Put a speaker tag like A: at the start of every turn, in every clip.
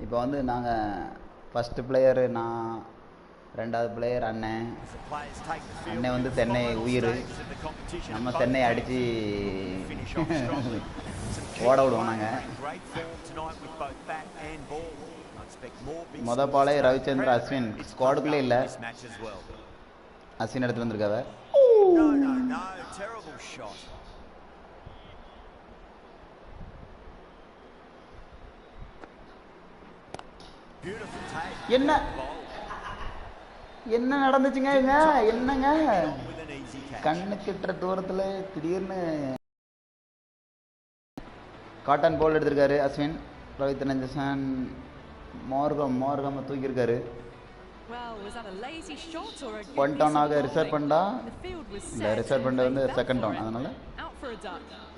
A: இப்போ வந்து நாங்கள் ஃபஸ்ட்டு பிளேயரு நான், ரெண்டாவது பிளேயர் அண்ணன். அண்ணன் வந்து சென்னை உயிர், நம்ம சென்னை அடித்து ஓட விடுவோம் நாங்கள். மொதல் பாலே ரவிச்சந்திர அஸ்வின் ஸ்குவாடுக்குள்ளே இல்லை, அஸ்வின் எடுத்து வந்திருக்காவ. என்ன என்ன நடந்துச்சுங்க? என்னங்க கண்ணு கிட்ட தூரத்தில் திடீர்னு காட்டன் போல் எடுத்திருக்காரு அஸ்வின். ரவிச்சந்திரன் மோர்கம் தூக்கியிருக்காரு. ஒன் டவுனாக ரிசர்வ் பண்ணா இல்லை, ரிசர்வ் பண்ண வந்து செகண்ட் டவுன், அதனால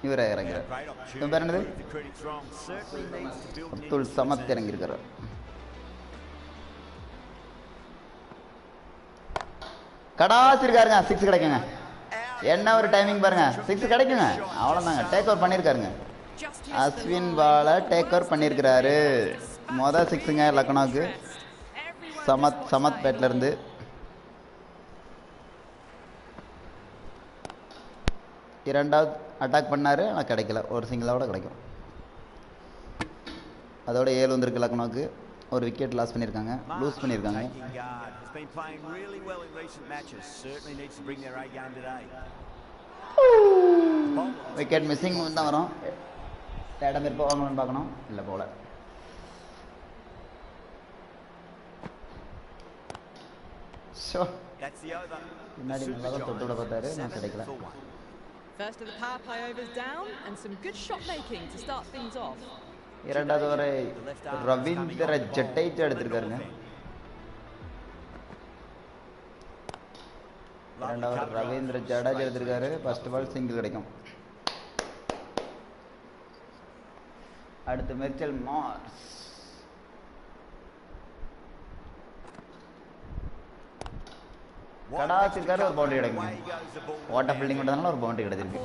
A: இவரை இறங்கிறார். இவன் பேர் என்னது? அப்துல் சமத் இறங்கியிருக்காரு. கடாசி இருக்காருங்க, 6 கிடைக்குங்க. என்ன ஒரு டைமிங் பாருங்க, 6 கிடைக்குங்க, அவ்வளோதாங்க. டேக் ஓவர் பண்ணியிருக்காருங்க, அஸ்வின் பாலை டேக் ஓவர் பண்ணியிருக்கிறாரு. மொதல் 6ங்க லக்னோவுக்கு, சமத் பேட்லேருந்து. இரண்டாவது அட்டாக் பண்ணார், ஆனால் கிடைக்கல. ஒரு சிங்கிளோட கிடைக்கும். அதோட 7 வந்திருக்கு லக்னோவுக்கு. ஒரு விக்கெட் லூஸ் பண்ணியிருக்காங்க. விக்கெட் மிஸ்ஸிங் தான் வரும். இடம் இருப்பாங்கன்னு பார்க்கணும், இல்லை போல. பின்னாடி நல்லா தான் தொட்டு விட பார்த்தாரு, நான் கிடைக்கல. இரண்டாவது வரை ரவீந்திர ஜடேஜா எடுத்திருக்காருங்க. இரண்டாவது ரவீந்திர ஜடேஜா எடுத்திருக்காரு. ஃபர்ஸ்ட் பால் சிங்கிள் கிடைக்கும். அடுத்து மிச்சல் மார்ஸ். கடாச்சிருக்காரு, ஒரு பவுண்டரி கிடைக்கும். வாட்டர் ஃபீல்டிங் பண்ணதுனால ஒரு பவுண்டரி கிடைச்சிருக்கு.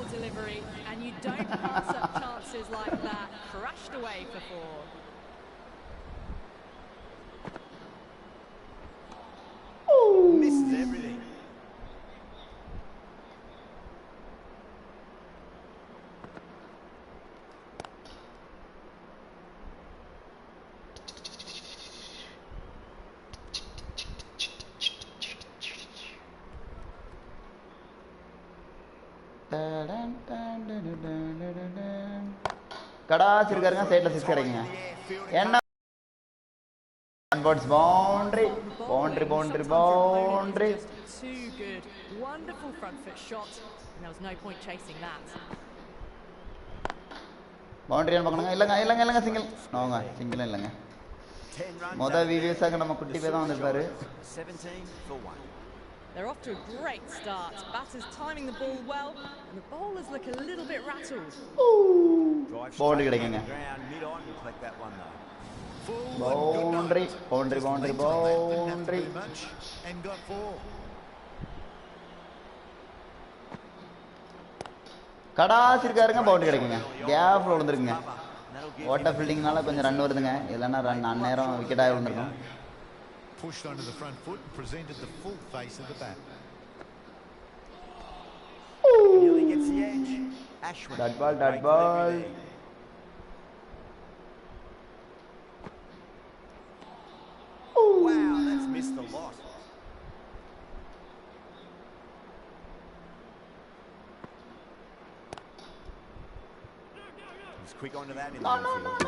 A: கடாசி இருக்காருங்க, சைட்ல 6 கிடைக்குங்க. என்ன பவுண்டரி. பவுண்டரி பார்க்கணுங்க. இல்லைங்க சிங்கிள். நோங்க, சிங்கிள் இல்லைங்க. மொதல் விவிஎஸாக நம்ம குட்டி போய் தான் வந்திருப்பாரு.
B: They're off to a great start. Batters timing the ball well, and the bowlers look a little bit rattled.
A: Ball கிடைக்குங்க. Boundary. கடாசி இருக்காருங்க, பவுண்டரி கிடைக்குங்க. கேப்ல விழுந்துருக்குங்க. வாட்டர் ஃபீல்டிங்னால கொஞ்சம் ரன் வருதுங்க, இல்லைன்னா ரன் அந்நேரம் விக்கெட்டாக விழுந்துருக்கும்.
C: Pushed onto the front foot and presented the full face of the bat.
B: Nearly gets the edge. Ashwin.
A: That ball.
B: Wow, that's missed a lot. He's quick onto that in the field.
A: No.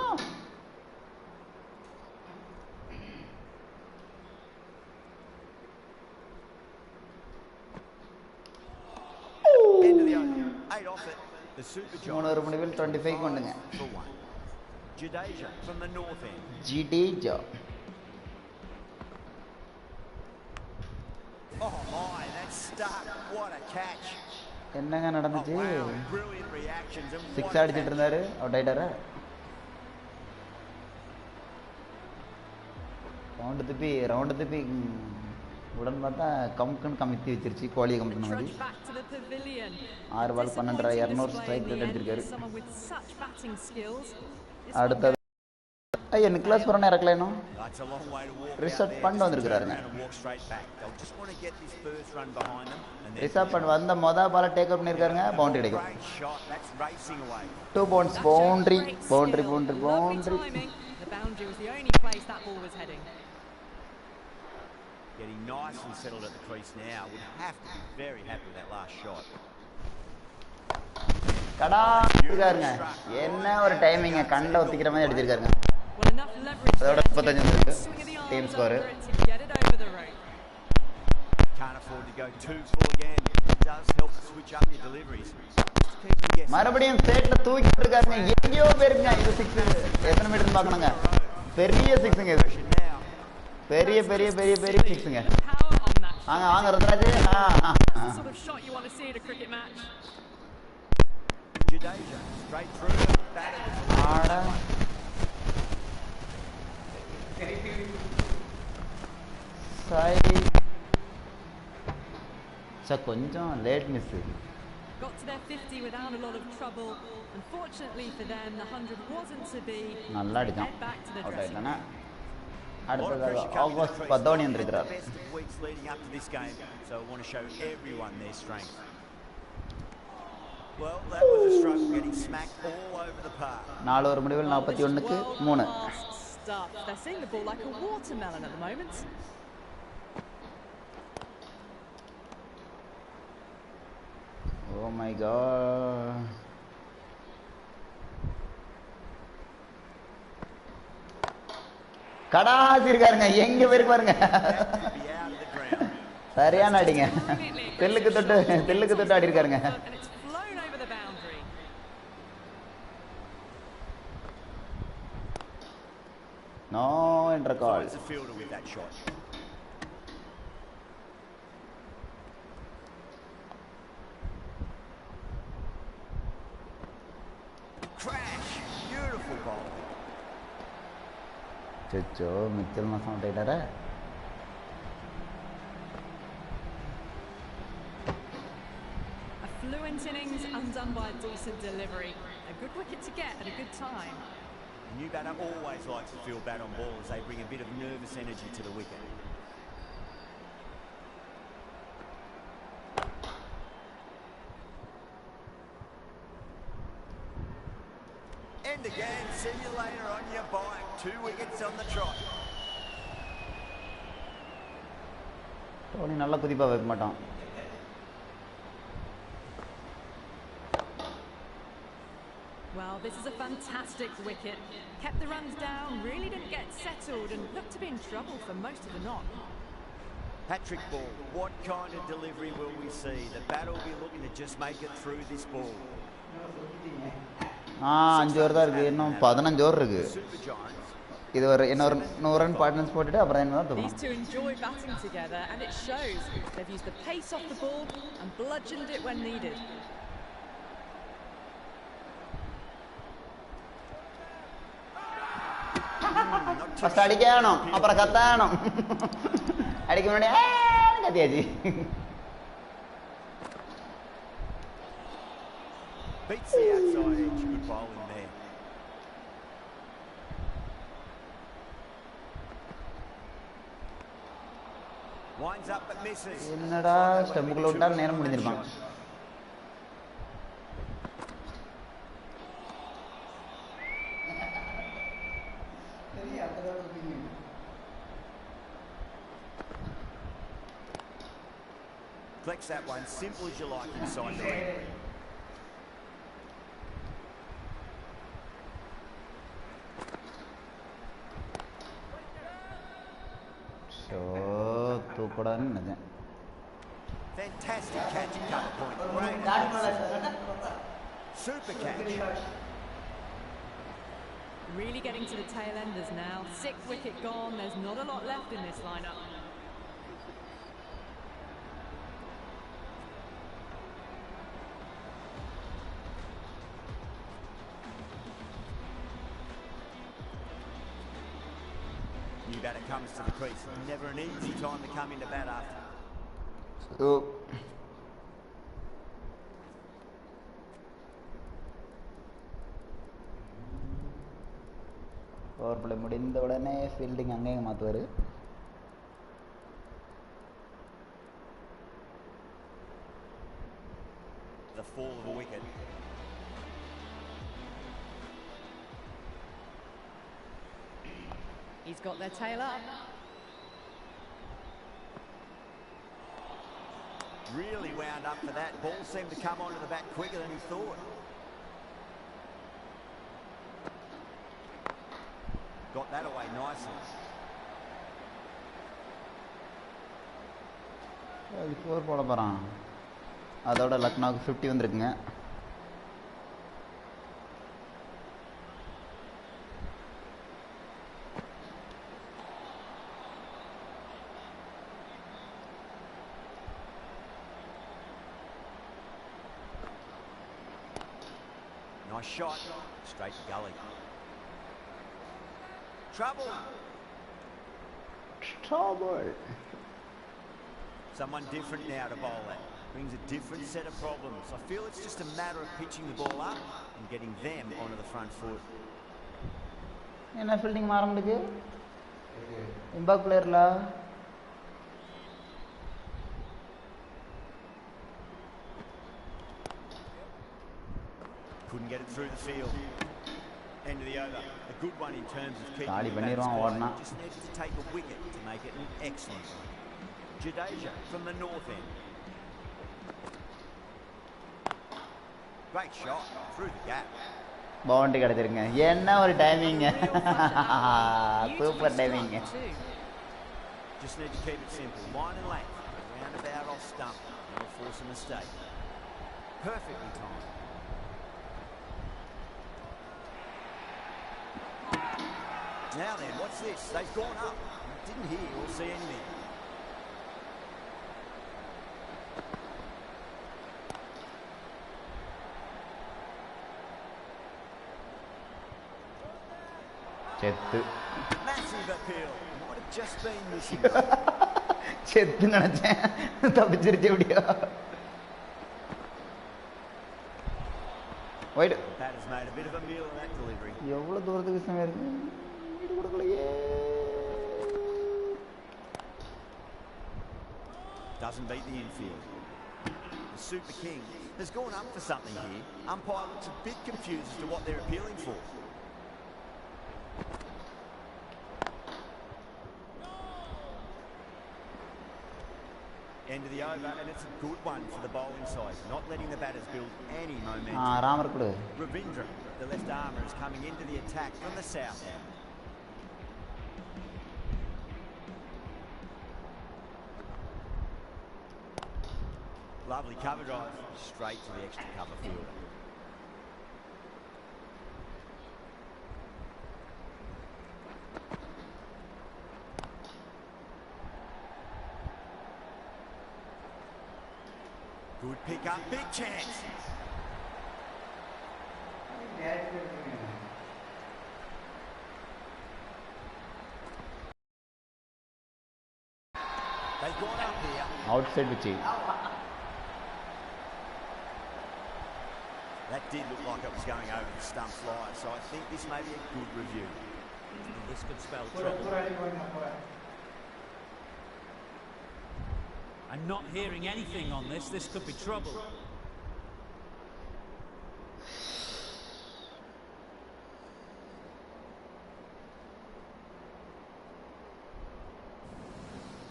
B: End of the over. 8 off it. The super job.
A: 25 கொண்டுங்க.
B: Jadeja from the north end.
A: Jadeja.
B: Oh my, that's stuck. What a catch.
A: என்னங்க நடந்துச்சு?
B: Brilliant reactions and
A: 6 அடிச்சிட்டு இருந்தாரு, out ஆயிட்டாரா? Round திருப்பி உடன் பார்த்தா கமுக்குன்னு கமித்தி வச்சிருச்சு, கோழியை கமுக்குன மாதிரி. 6 பால் 12 200 ஸ்ட்ரைக் ரேட் அடிச்சிருக்காரு. அடுத்தது ஐயா நிக்கலாஸ் பரன் இறக்கலைனோ
C: That's a long way to walk out
A: reserve
C: there.
A: பண்ண
C: Just turn
A: வந்திருக்காருங்க
C: around and walk straight back. They'll just want to get this first run behind them and then
A: reserve பண்ண வந்த பால take out பண்ணிருக்காருங்க boundary அடிக்கும்
C: great shot. That's racing away.
A: 2 points
B: That shows
A: boundary
B: great
A: boundary
B: skill.
A: boundary
B: Lovely
A: boundary
B: timing. The boundary was the only place that ball was heading.
C: Getting nice and settled at the crease now. Would have to be very happy with that last shot.
A: கடா இருக்காருங்க என்ன ஒரு டைமிங்க கண்ட ஒத்திக்கிற மாதிரி அடிச்சிருக்காருங்க
B: Well, enough leverage
A: அதோட
B: there to get
A: 35
B: a
A: இருக்கு
B: good swing of the
A: team
B: arms
A: score
B: over it to get it over the rope.
C: Can't afford to go too full again. It does help to switch up your deliveries. Just keep them guessing.
A: மறுபடியும் ஸ்டேட்ல தூக்கிட்டு இருக்காருங்க எங்கேயோ போயிருங்க இது 6 எத்தனை metre பார்க்கணுங்க பெரிய 6ங்க இது
C: Now,
A: பெரிய பெரிய பெரிய பெரிய 6ங்க
B: The power on that shot.
A: வாங்க வாங்க Ruturaj
B: That's the sort of shot you want to see at a cricket match.
C: Jadeja straight through. Batted.
A: ஆட சை சார் கொஞ்சம் late miss
B: Got to their 50 without a lot of trouble. Unfortunately for them, the 100 wasn't to be.
A: நல்லா அடிச்சான்
B: Head back to the
A: out
B: dressing room.
A: ஆயிட்டானா
C: A lot of
A: அடுத்ததாக
C: pressure coming to the
A: August
C: crease.
A: பத்தோனியன்
C: They've
A: இருக்கிறார்
C: had the best of weeks leading up to this game, so I want to show everyone their strength. Well, that was a struggle getting smacked all over the park.
A: 4 ஒரு முடிவில் 41க்கு 3
B: World-class stuff. They're seeing the ball like a watermelon at the moment.
A: Oh my god கடாசி இருக்காருங்க எங்க போயிருக்கு பாருங்க
C: Be out of the ground.
A: சரியான அடிங்க தெல்லுக்கு தொட்டு ஆடி இருக்காருங்க
B: And it's flown over the boundary.
A: No என்ற கால்
C: Finds the fielder with that shot. Crash! Beautiful ball.
A: சொச்சோ மிச்சல் மாசம் அவுட் ஆயிட்டாரா
B: A fluent innings undone by a decent delivery. A good wicket to get at a good time.
C: A new batter always likes to feel bat on ball as they bring a bit of nervous energy to the wicket. And again, see you later on your bike. 2 wickets on the trot.
A: Dhoni நல்லா குதிப்பா வைக்க மாட்டான்
B: Well, this is a fantastic wicket. Kept the runs down, really didn't get settled and looked to be in trouble for most of the knock.
C: Patrick ball. What kind of delivery will we see? The batter will be looking to just make it through this ball.
A: 5 over தான் இருக்கு இன்னும் 15 over இருக்கு
C: Super Giants.
A: இது ஒரு இன்னொரு 100 run partners போட்டுட்டு அப்புறம் என்ன தான்
B: These
A: தூக்கணும்
B: two enjoy batting together and it shows. They've used the pace off the ball and bludgeoned it when needed.
A: First அடிக்கணும் அப்புறம் கத்தணும் அடிக்க முன்னாடி கத்தியாச்சு
C: Beats the outside edge. Good bowling there. Winds up but misses.
A: என்னடா ஸ்டெம்புக்குள்ள விட்டால் நேரம் முடிஞ்சிருப்பான்
C: Flex that one, simple as you like inside the ring.
A: So தூக்கூடாதுன்னு நினைச்சேன்
C: Fantastic catch at cover point. Great. Super catch.
B: Really getting to the tail enders now. 6th wicket gone. There's not a lot left in this lineup.
C: New batter comes to the crease. Never an easy time to come into bat after.
A: So power play முடிந்த உடனே fielding அங்கேயும் மாற்றுவார்.
C: The fall of a wicket.
B: He's got their tail up.
C: Really wound up for that. Ball seemed to come onto the bat quicker than he thought. Got that away nicely.
A: Four போட போகிறான். அதோட லக்னோவுக்கு 50 வந்திருக்குங்க.
C: Nice shot. Straight to gully. Trouble. Someone different now to bowl that. Brings a different set of problems. I feel it's just a matter of pitching the ball up and getting them onto the front foot.
A: என்ன fielding மாறமுடிக்கு impact பிளேயர்ல
C: couldn't get it through the field. End of the over. A good one in terms of keeping
A: காலி
C: the
A: பண்ணிடுவான்
C: batters
A: ஓடனா.
C: quiet. Just needed to take a wicket to make it an excellent one. Jadeja from the north end. Great shot through the gap.
A: Boundary கிடைச்சிருங்க. என்ன ஒரு timing. Super timing.
C: Just need to keep it simple. Line and length. Roundabout off stump. Never force a mistake. Perfectly timed. Now then, what's this? They've gone up. Didn't hear or see anything.
A: செத்து
C: Massive appeal. Might have just been missing.
A: செத்து நினைச்சேன். தப்பிச்சிருச்சு எப்படியோ. White.
C: Batter's made a bit of a meal of that delivery.
A: எவ்வளவு தூரத்துக்கு விஷயம் இருக்கு. வீடு கொடுக்கலையே.
C: Doesn't beat the infield. The Super King has gone up for something here. Umpire looks a bit confused as to what they're appealing for. End of the over, and it's a good one for the bowling side, not letting the batters build any momentum.
A: Ramar கொடு.
C: Ravindra, the left armour, is coming into the attack from the south end. Lovely cover drive, straight to the extra cover fielder. Good pick up, big chance. They've gone up here.
A: Outside pitch.
C: That did look like it was going over the stump flyer, so I think this may be a good review.
D: This could spell trouble. I'm not hearing anything on this. This could be trouble.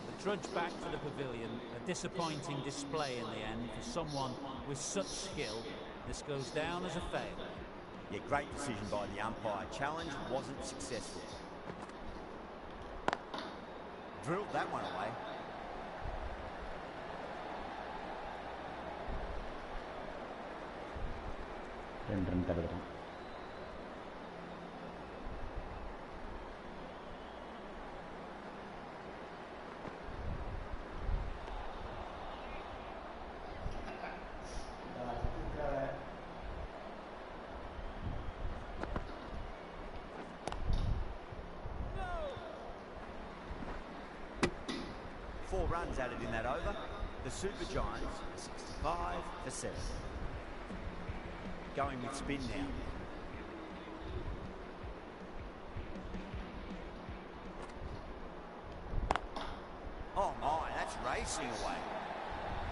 D: The trudge back to the pavilion. A disappointing display in the end for someone with such skill. This goes down as a failure.
C: Yeah, great decision by the umpire. Challenge wasn't successful. Drilled that one away.
A: run தடுக்கிறான்.
C: Four runs added in that over. The Super Giants 65 for 7. Going with spin now. racing away.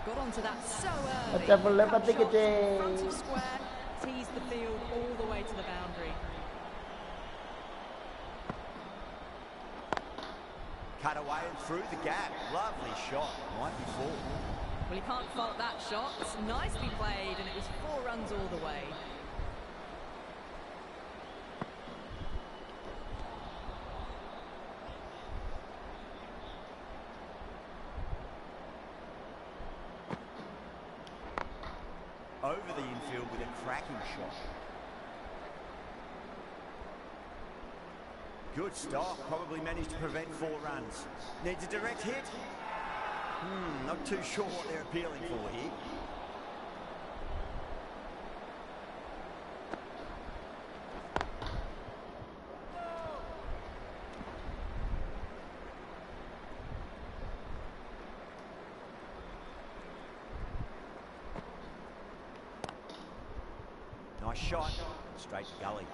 B: Got onto that so early.
A: Baca boleh
B: Cut
A: pati
B: shots
A: kece.
B: front of square, teased the field all the way to the boundary.
C: Cut away and through the gap. Lovely shot. Might be 4.
B: Well, you can't fault that shot. It's nicely played, and it was 4 runs all the way.
C: Over the infield with a cracking shot. Good stop. Probably managed to prevent 4 runs. Needs a direct hit. Not too sure what they're appealing for here. Nice shot. Straight to gully.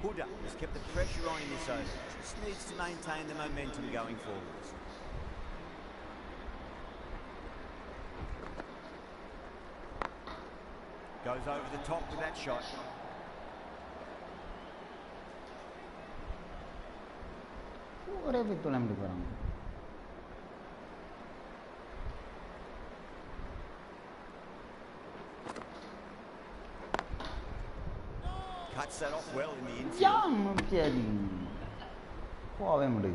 C: Huda has kept the pressure on in this over. Just needs to maintain the momentum going forwards. Goes over the top with that shot.
A: Ore betul yang dikurang.
C: Cuts that off well in the infield.
A: Yang jadi. Kau apa yang muda?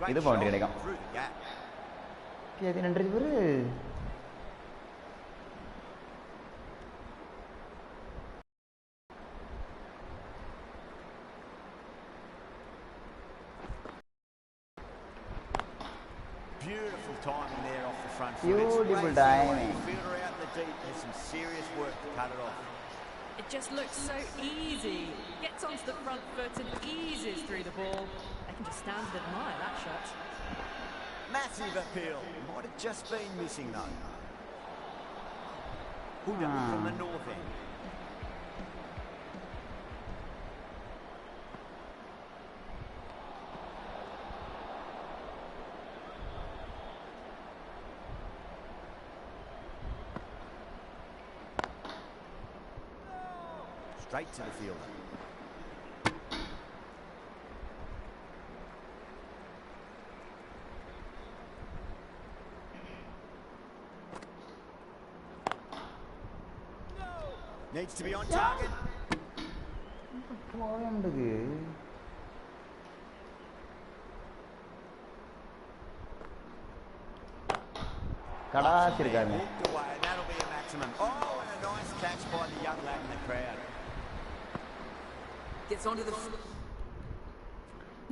A: Itu boundary கிடைக்கும். Jadi நன்றி bro.
C: Beautiful timing there off the front foot.
A: Beautiful timing.
C: Fielder out in the deep. There's some serious work to cut it off.
B: It just looks so easy. Gets onto the front foot and eases through the ball. I can just stand and admire that shot.
C: Massive appeal. Might have just been missing though. Huda from the north end. Straight to the fielder. Needs to be on target.
A: Kau yang muda. Kada sirkan.
C: Walked away, and that'll be a maximum. Oh, and a nice catch by the young lad in the crowd.
B: Gets onto the...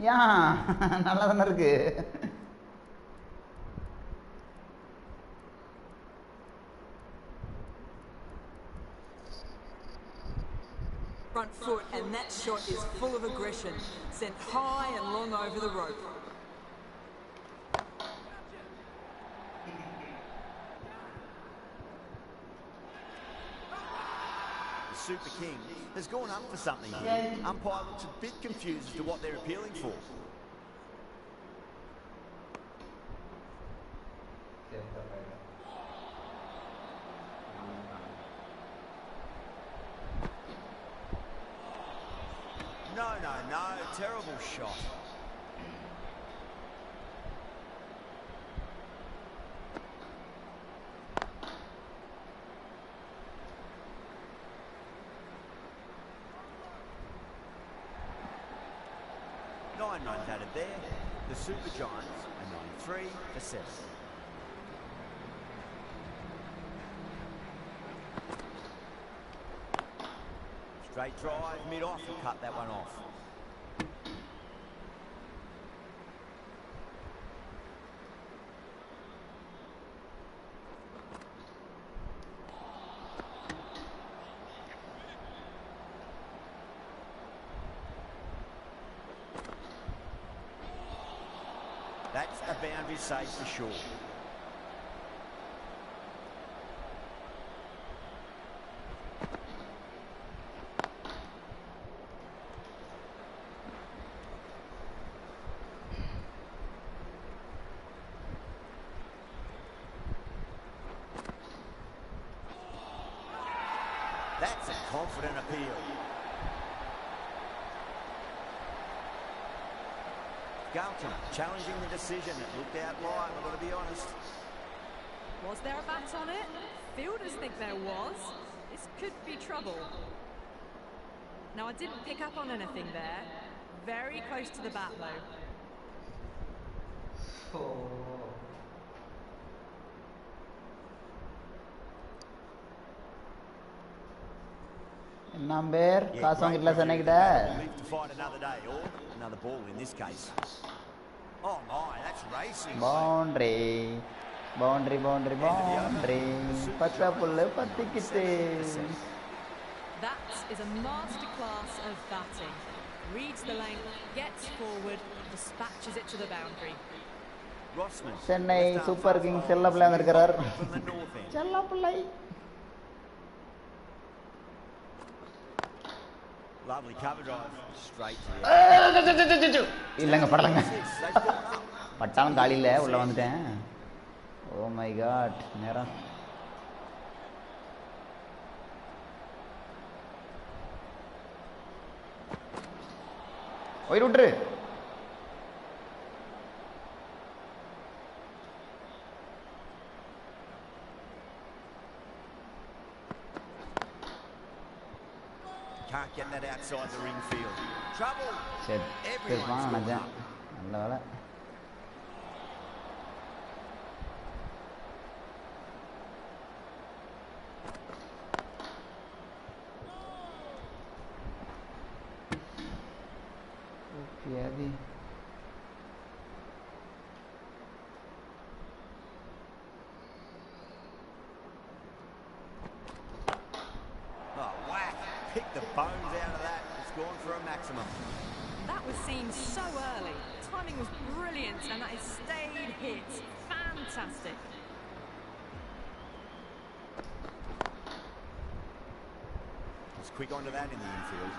A: Ya, நல்லா தான இருக்கு.
E: Front foot, and that shot is full of aggression. Sent high and long over the rope.
C: Super King has gone up for something here. Umpire looks a bit confused as to what they're appealing for. No, terrible shot. Nine runs added there. The Super Giants are 93 for 7. Straight drive, mid-off, and cut that one off. That's a boundary save for sure. That's a confident appeal. Galton challenging the decision. It looked out live, I've got to be honest.
B: Was there a bat on it? Fielders think there was. This could be trouble. Now, I didn't pick up on anything there. Very close to the bat, though.
A: Number, காசு வாங்கிட்டல சென்னைக்கிட்ட.
C: To fight another day or another ball in this case. Oh my, that's racing.
A: Boundary. Boundary. பச்சை புல்லு பத்திக்கிட்டு.
B: That is a masterclass of batting. Reads the length, gets forward, dispatches it to the boundary.
C: Rossman.
A: Chennai super Kings செல்ல பிள்ளை வந்திருக்கிறார். செல்ல பிள்ளை.
C: Lovely cover drive straight to the
A: இல்லங்க படலங்க. பட்டாலும் காலில உள்ள வந்துட்டேன். ஓ மை காட் நேரா. ஒயிட் விட்டுரு.
C: Can't get that outside the ring field. Trouble.
A: செத்துப்பான் நினைச்சேன். நல்ல வேலை. ஓகே அது
C: Pick the bones out of that. It's gone for a maximum.
B: That was seen so early. Timing was brilliant, and that is stayed hit. Fantastic.
C: It's quick onto that in the infield.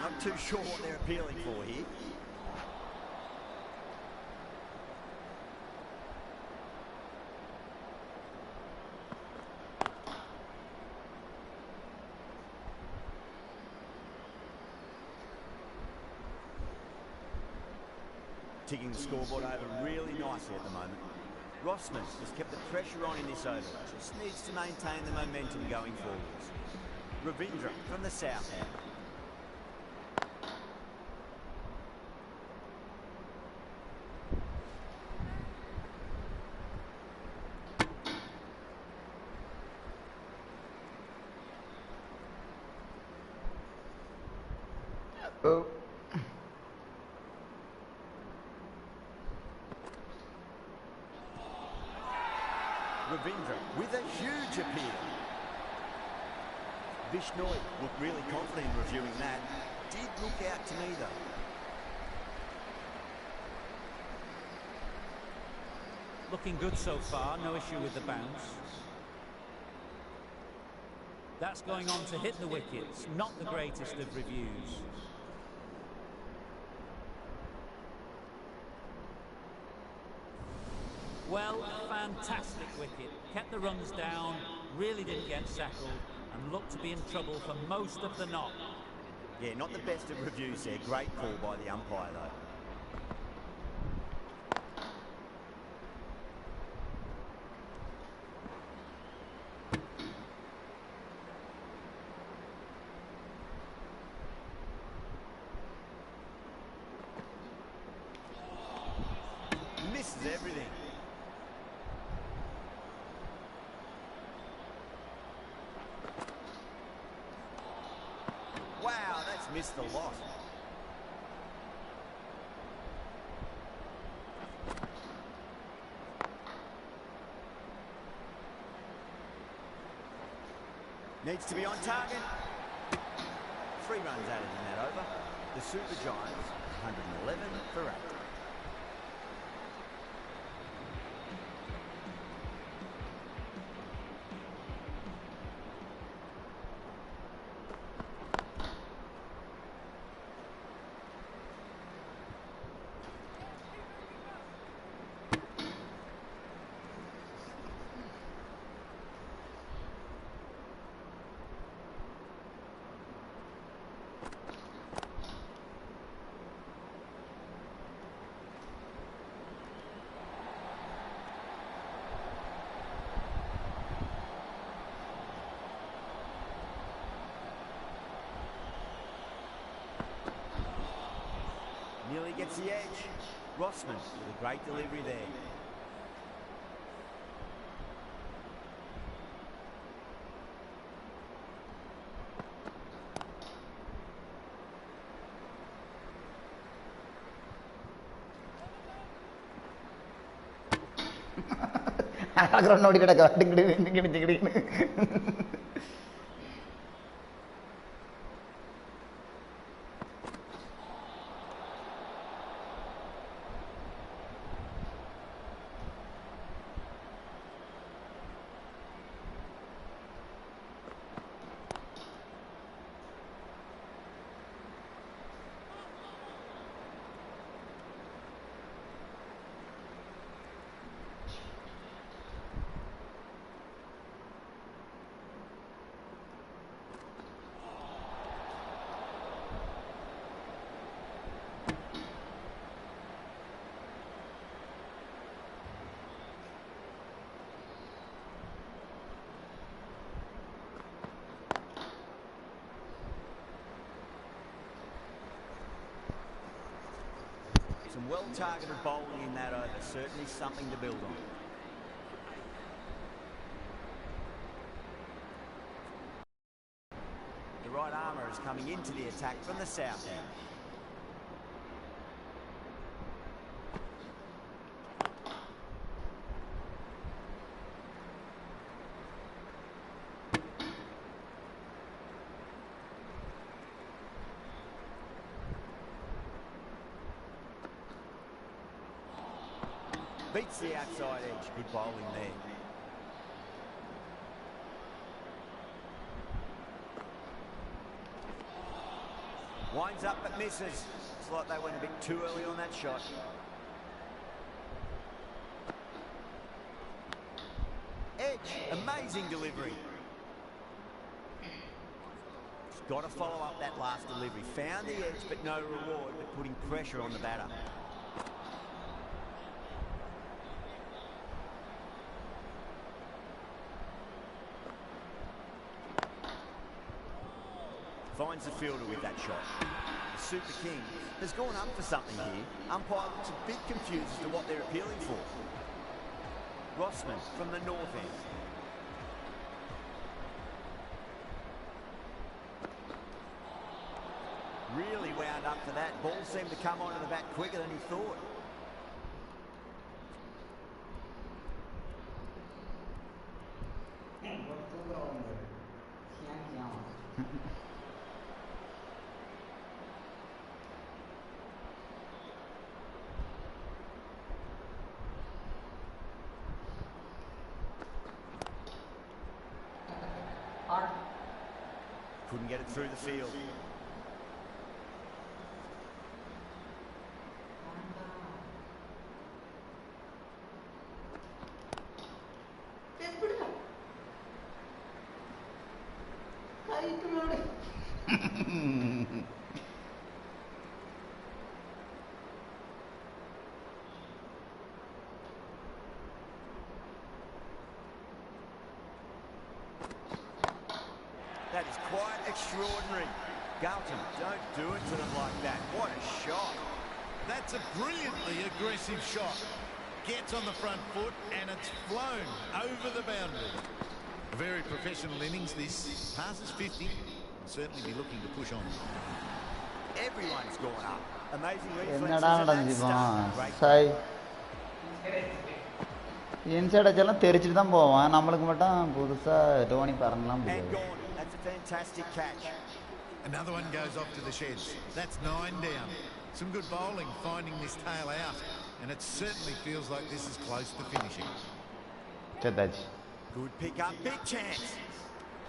C: Not too sure what they're appealing for here. Ticking the scoreboard over really nicely at the moment. Rossman has kept the pressure on in this over. Just needs to maintain the momentum going forwards. Ravindra from the south end.
A: Oh.
C: Ravindra with a huge appeal. Bishnoi looked really confident in reviewing that. Did look out to me though.
D: Looking good so far, no issue with the bounce. That's going on to hit the wickets, not the greatest of reviews. Well, fantastic wicket. Kept the runs down, really didn't get settled, and looked to be in trouble for most of the knock.
C: Yeah, not the best of reviews there. Great call by the umpire though. Misses everything. Wow, that's missed a lot. Needs to be on target. 3 runs added in that over. The Super Giants, 111 for 8. Really gets the edge. Rossman with a great delivery there.
A: Ground ഓടി കിടക്കുക ടിക്കിടിക്കിടിക്കിടിക്കിടിക്കിടി.
C: Some well-targeted bowling in that over. Certainly something to build on. The right armour is coming into the attack from the south end. Beats the outside edge. Good bowling there. Winds up but misses. It's like they went a bit too early on that shot. Edge. Amazing delivery. He's got to follow up that last delivery. Found the edge but no reward, but putting pressure on the batter. Finds the fielder with that shot. The Super King has gone up for something here. Umpire looks a bit confused as to what they're appealing for. Rossman from the north end. Really wound up for that. Ball seemed to come onto the bat quicker than he thought. Couldn't get it through the field. That is quite extraordinary. Galton, don't do it to them like that. What a shot.
F: That's a brilliantly aggressive shot. Gets on the front foot and it's flown over the boundary. A very professional innings this. Passes 50. Will certainly be looking to push on.
C: Everyone's gone up. Amazing
A: என்னடா
C: reflexes at that
A: நடந்துச்சு
C: start.
A: Sai inside அச்செல்லாம் தெரிச்சுட்டு தான் போவான். நம்மளுக்கு மட்டும் புதுசா Dhoni பறந்துலாம்
C: And
A: முடியாது.
C: gone. That's a fantastic catch.
F: Another one goes off to the sheds. That's 9 down. Some good bowling finding this tail out. And it certainly feels like this is close to finishing.
A: செத்தாச்சு.
C: Good pick up, big chance.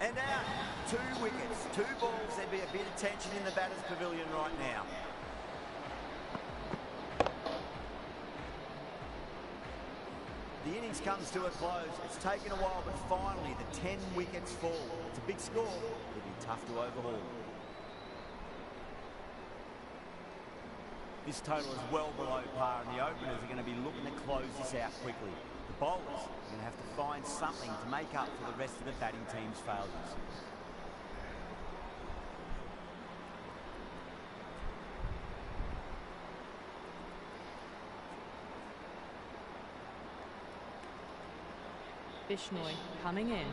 C: And out. 2 wickets, 2 balls. There'd be a bit of tension in the batter's pavilion right now. The innings comes to a close. It's taken a while, but finally the 10 wickets fall. It's a big score. It'll be tough to overhaul. This total is well below par, and the openers are going to be looking to close this out quickly. The bowlers are going to have to find something to make up for the rest of the batting team's failures.
B: Bishnoi coming in.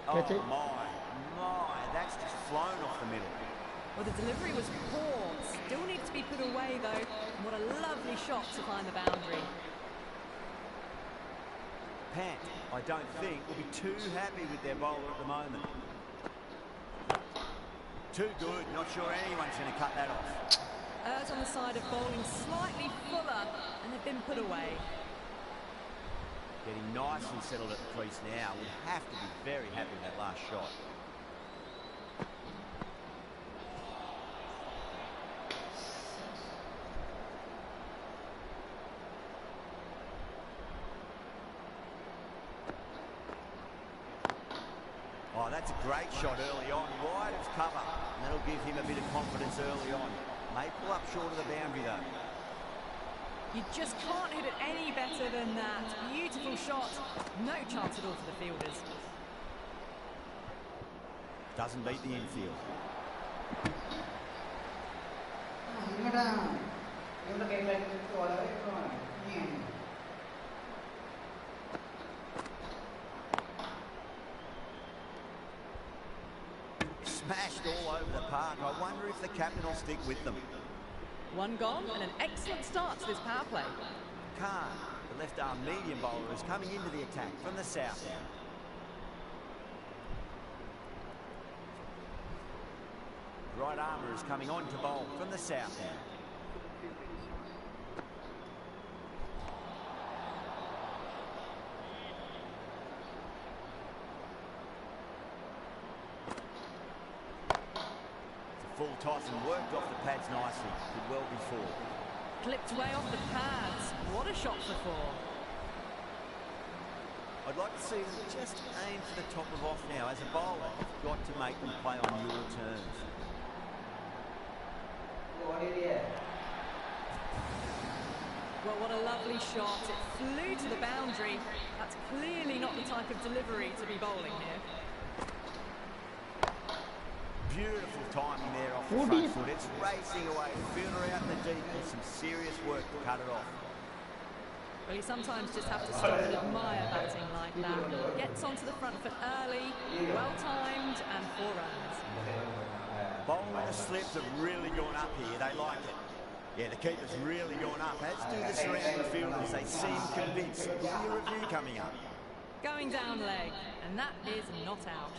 C: Oh
A: Catch it.
C: my, that's just flown off the middle.
B: Well, the delivery was poor. Still needs to be put away, though. And what a lovely shot to find the boundary.
C: Pant, I don't think, will be too happy with their bowler at the moment. Too good. Not sure anyone's going to cut that off.
B: Errs on the side of bowling slightly fuller, and they've been put away.
C: Getting nicely settled at the crease now. Would have to be very happy with that last shot. Oh, that's a great shot early on. Wide as cover. And that'll give him a bit of confidence early on. May pull up short of the boundary, though.
B: You just can't hit it any better than that. Beautiful shot. No chance at all for the fielders.
C: Doesn't beat the infield. Smashed all over the park. I wonder if the captain will stick with them.
B: One gone and an excellent start to this power play.
C: Khan, the left-arm medium bowler, is coming into the attack from the south end. Right armour is coming on to bowl from the south end. Full toss and worked off the pads nicely. Could well be four.
B: Clipped way off the pads. What a shot for four.
C: I'd like to see them just aim for the top of off now. As a bowler, you've got to make them play on your terms.
B: Well, what a lovely shot. It flew to the boundary. That's clearly not the type of delivery to be bowling here.
C: Beautiful timing there off the front foot. It's racing away. Fielder out in the deep. There's some serious work to cut it off.
B: Well, you sometimes just have to stop and admire batting like that. Gets onto the front foot early, well-timed, and 4 runs.
C: Bowling the slips have really gone up here. They like it. Yeah, the keeper's really gone up. As do the surrounding fielders. They seem convinced. There'll be a review coming up.
B: Going down leg, and that is not out.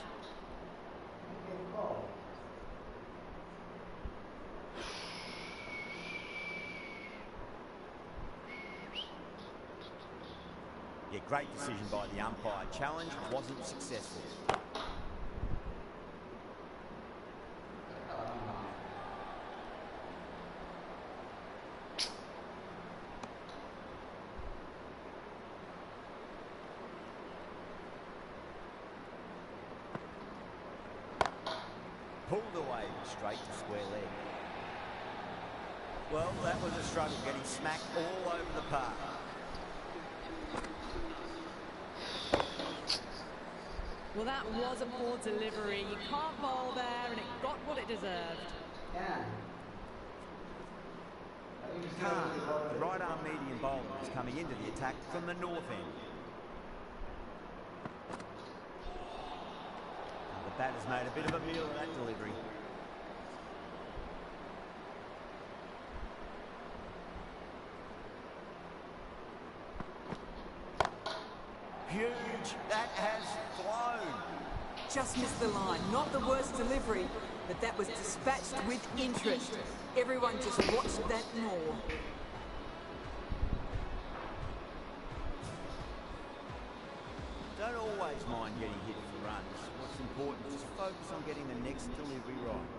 C: Yeah, great decision by the umpire. Challenge wasn't successful. Pulled away straight to square leg. Well, that was a struggle, getting smacked all over the park.
B: Well, that was a poor delivery. You can't bowl there, and it got what it deserved.
C: Khan, the right arm medium bowler, is coming into the attack from the north end. The batter's made a bit of a meal of that delivery. Huge. That has flown.
E: Just missed the line. Not the worst delivery, but that was dispatched with interest. Everyone just watched that more.
C: Don't always mind getting hit for runs. What's important is focus on getting the next delivery right.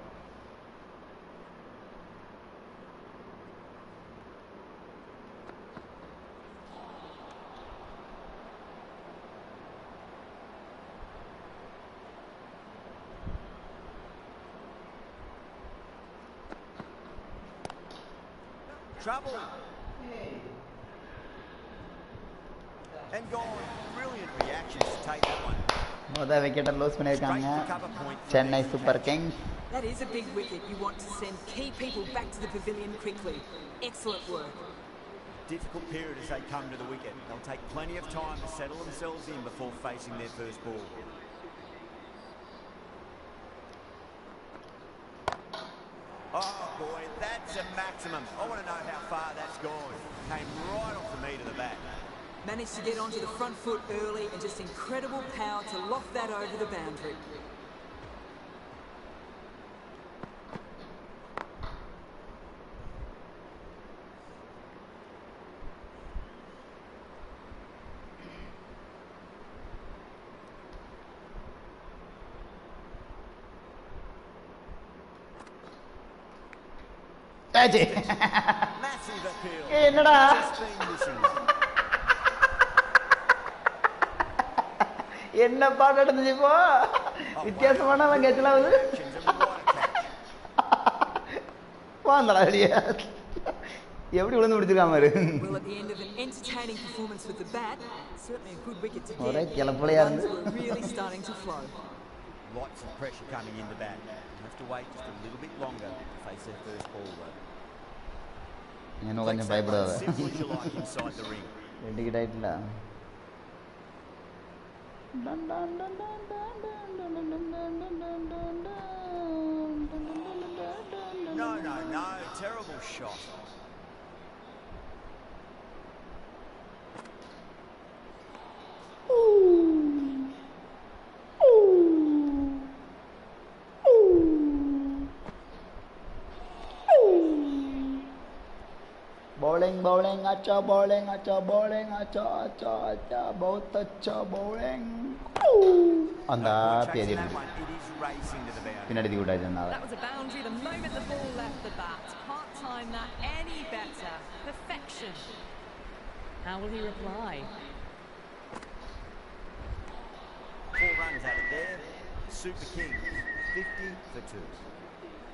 C: Trouble. And gone. Brilliant reactions to take that one.
A: மொத விக்கெட்டை loose பண்ணியிருக்காங்க Chennai super Kings.
E: That is a big wicket. You want to send key people back to the pavilion quickly. Excellent work.
C: difficult period as they come to the wicket. They'll take plenty of time to settle themselves in before facing their first ball. Oh boy, that's a maximum. I want to know how far that's gone. Came right off the meat of the bat.
E: Managed to get onto the front foot early and just incredible power to loft that over the boundary.
C: Massive appeal.
A: என்னடா
C: Just been missing one.
A: என்ன பாட்டு நடந்துச்சு இப்போ வித்தியாசமான கெச்சலாவது வாங்கடா வெளியே எப்படி விழுந்து முடிச்சிருக்காம
E: Well, at the end of an entertaining performance with the bat, certainly a good wicket to
A: ஒரே
E: get.
A: கிளப்பலையா
E: Runs
A: இருந்து
E: were really starting to flow.
C: Lots of pressure coming in the bat. Have to wait just a little bit longer to face their first ball though.
A: இன்னும் கொஞ்சம்
C: Flex that one
A: பயப்படாத
C: simple as you like inside the ring.
A: ரெண்டு ஆயிட்டல
C: No, terrible shot.
A: bowling अच्छा bowling अच्छा बहुत अच्छा bowling அந்த பேதி
C: Chasing that one, it is racing to the boundary.
A: பின்னாடி கூடாது
B: That was a boundary the moment the ball left the bat. Can't time that any better. Perfection. How will he reply?
C: 4 runs out of there. Super Kings, 50 for 2.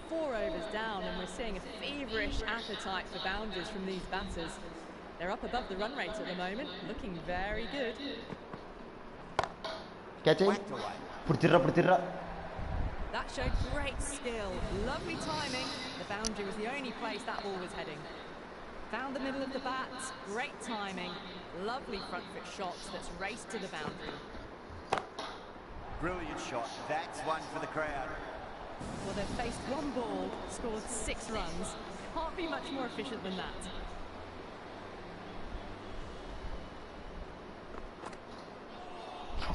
B: 4 overs down and we're seeing a feverish appetite for boundaries from these batters. They're up above the run rate at the moment, looking very good.
A: catch
C: Whacked away.
A: புடிச்சிரா
B: That showed great skill, lovely timing. The boundary was the only place that ball was heading. Found the middle of the bat, great timing, lovely front foot shots that's raced to the boundary.
C: Brilliant shot. That's one for the crowd.
B: Well, they've faced one ball, scored 6 runs. Can't be much more efficient than that.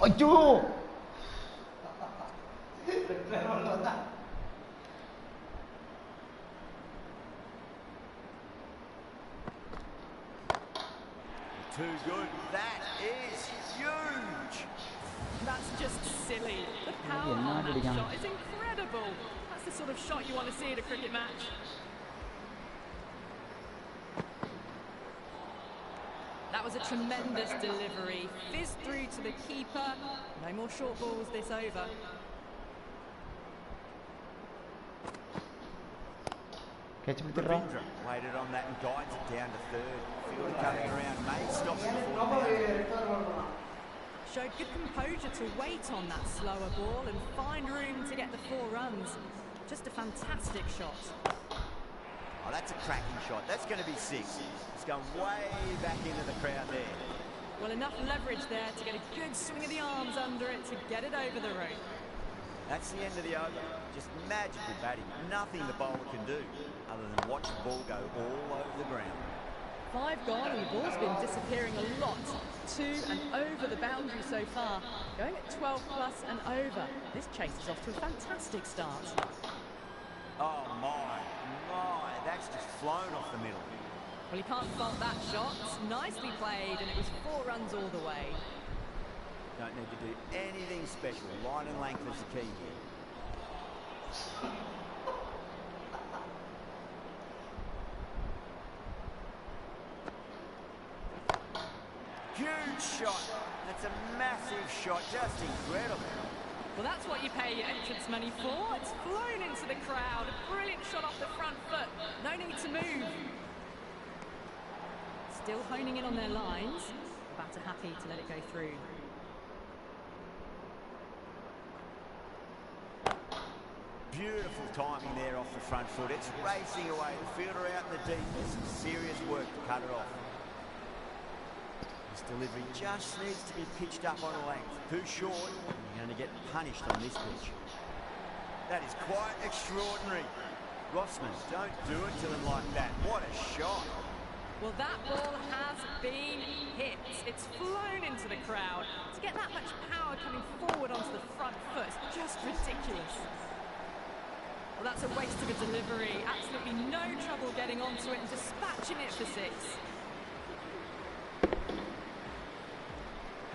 A: ஐயோ
C: Too good. That is huge.
B: That's just silly. The power on that
A: Digan.
B: shot is incredible. That's the sort of shot you want to see at a cricket match. That was a tremendous delivery. Fizzed through to the keeper. No more short balls this over.
A: catch புடிச்சிரா
C: Ravindra waited on that and guides it down to third. Fielder coming around may stop it before the boundary.
B: Showed good composure to wait on that slower ball and find room to get the 4 runs. Just a fantastic shot.
C: Oh, that's a cracking shot. That's going to be 6. It's going way back into the crowd there.
B: Well, enough leverage there to get a good swing of the arms under it to get it over the rope.
C: That's the end of the over. Just magical batting. Nothing the bowler can do other than watch the ball go all over the ground.
B: 5 gone and the ball's been disappearing a lot. 2 and over the boundary so far. Going at 12 plus and over. This chase is off to a fantastic start.
C: Oh my, that's just flown off the middle.
B: Well, you can't fault that shot. Nicely played and it was 4 runs all the way.
C: Don't need to do anything special. Line and length is the key here. Huge shot. That's a massive shot. Just incredible.
B: Well, that's what you pay your entrance money for. It's flown into the crowd. A brilliant shot off the front foot. No need to move. Still honing in on their lines. Batter happy to let it go through.
C: Beautiful timing there off the front foot. It's racing away. The fielder out in the deep. There's some serious work to cut it off. This delivery just needs to be pitched up on a length. Too short, and you're going to get punished on this pitch. That is quite extraordinary. Rossman, don't do it to him like that. What a shot.
B: Well, that ball has been hit. It's flown into the crowd. To get that much power coming forward onto the front foot is just ridiculous. Well, that's a waste of a delivery. Absolutely no trouble getting onto it and dispatching it for 6.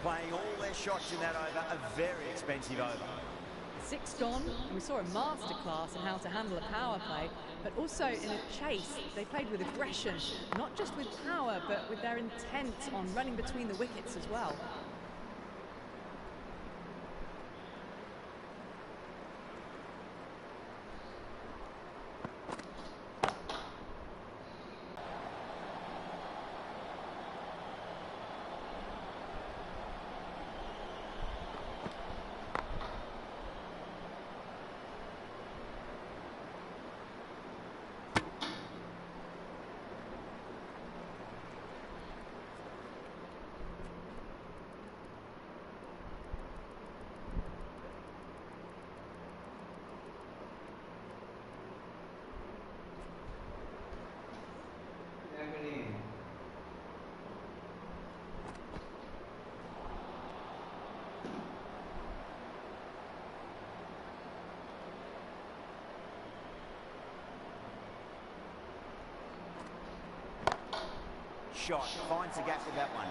C: Playing all their shots in that over, a very expensive over.
B: 6 gone, and we saw a masterclass in how to handle a power play, but also in a chase. They played with aggression, not just with power, but with their intent on running between the wickets as well.
C: Shot, finds the gap with that one.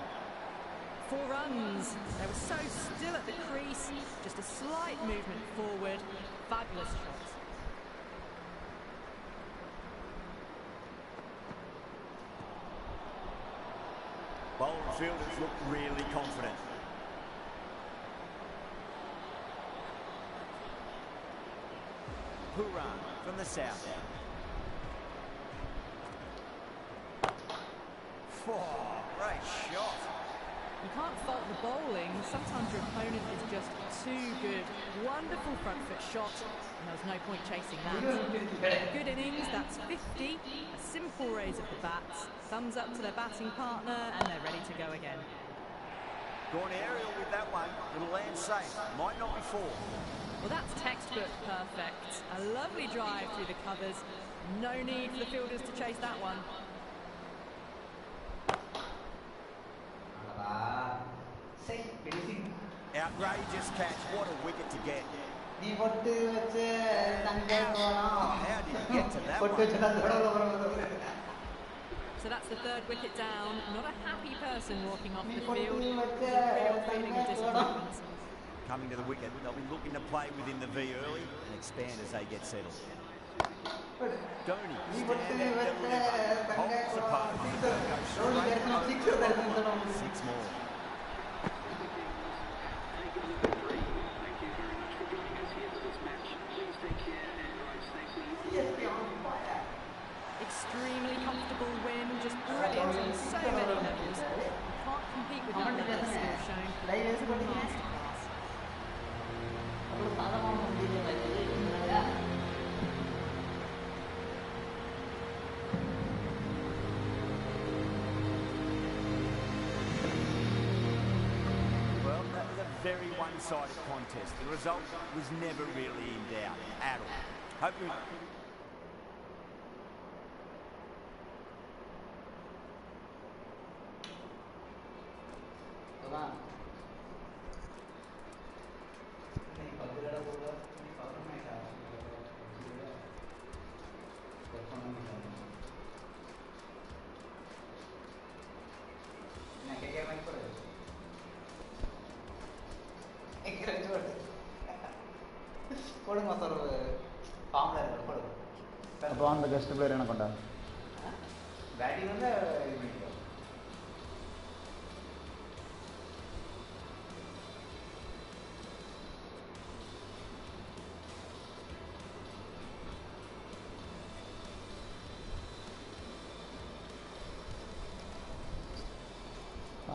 B: 4 runs. They were so still at the crease. Just a slight movement forward. Fabulous shot.
C: Bowler and fielders look really confident. Puran from the south end. Oh, great shot.
B: You can't fault the bowling. Sometimes your opponent is just too good. Wonderful front foot shot, and there was no point chasing that. Good innings, that's 50. A simple raise of the bats. Thumbs up to their batting partner, and they're ready to go again.
C: Gone aerial with that one. It'll land safe. Might not be 4.
B: Well, that's textbook perfect. A lovely drive through the covers. No need for the fielders to chase that one.
C: Outrageous catch. What a wicket to get. How did he get to that one?
B: So that's the 3rd wicket down. Not a happy person walking off the field. Real feeling of disappointment.
C: Coming to the wicket, they'll be looking to play within the V early and expand as they get settled. Dhoni, stand out, deliver, holds the pass, go straight over. 6 more.
B: Extremely comfortable win, just brilliant on so many levels. You can't compete with that level of skill shown. It's a masterclass.
C: Well, that was a very one-sided contest. The result was never really in doubt at all. Hope we...
A: அப்போ அந்த guest player என்ன கொண்டா
G: batting வந்து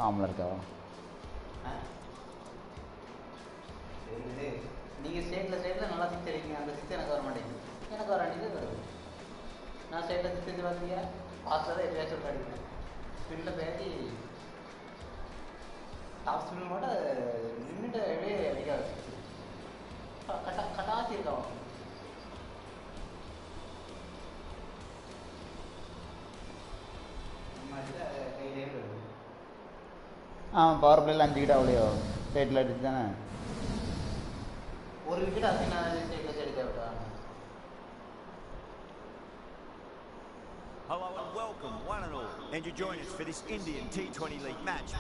A: ஆம்ல இருக்காவா
G: நீங்கள் ஸ்டேட்டில் நல்லா six அடிக்கீங்க அந்த six எனக்கு வர மாட்டேங்குது எனக்கு வர அடிக்கிறது வருது நான் ஸ்டேட்டில் சிக்ஸ் அடிச்சு பார்த்தீங்க ஃபாஸ்ட்டாக தான் எப்பயாச்சும் ஒரு அடிப்பேன் ஸ்பின்னில் பேசி டாப் ஸ்பின்னோட நின்றுட்டு அப்படியே அடிக்காது கட்டாசி இருக்கான்
A: பவர் பிளேல 5 விக்கெட் அவ்வளோ ஸ்டேட்டில் அடிச்சு தானே
G: ஒரு விக்கெட் அசினா ஸ்டேட்டில் வச்சு அடிக்க விட்டாங்க.
C: Hello and welcome, one and all, and you join us for this Indian T20 League match.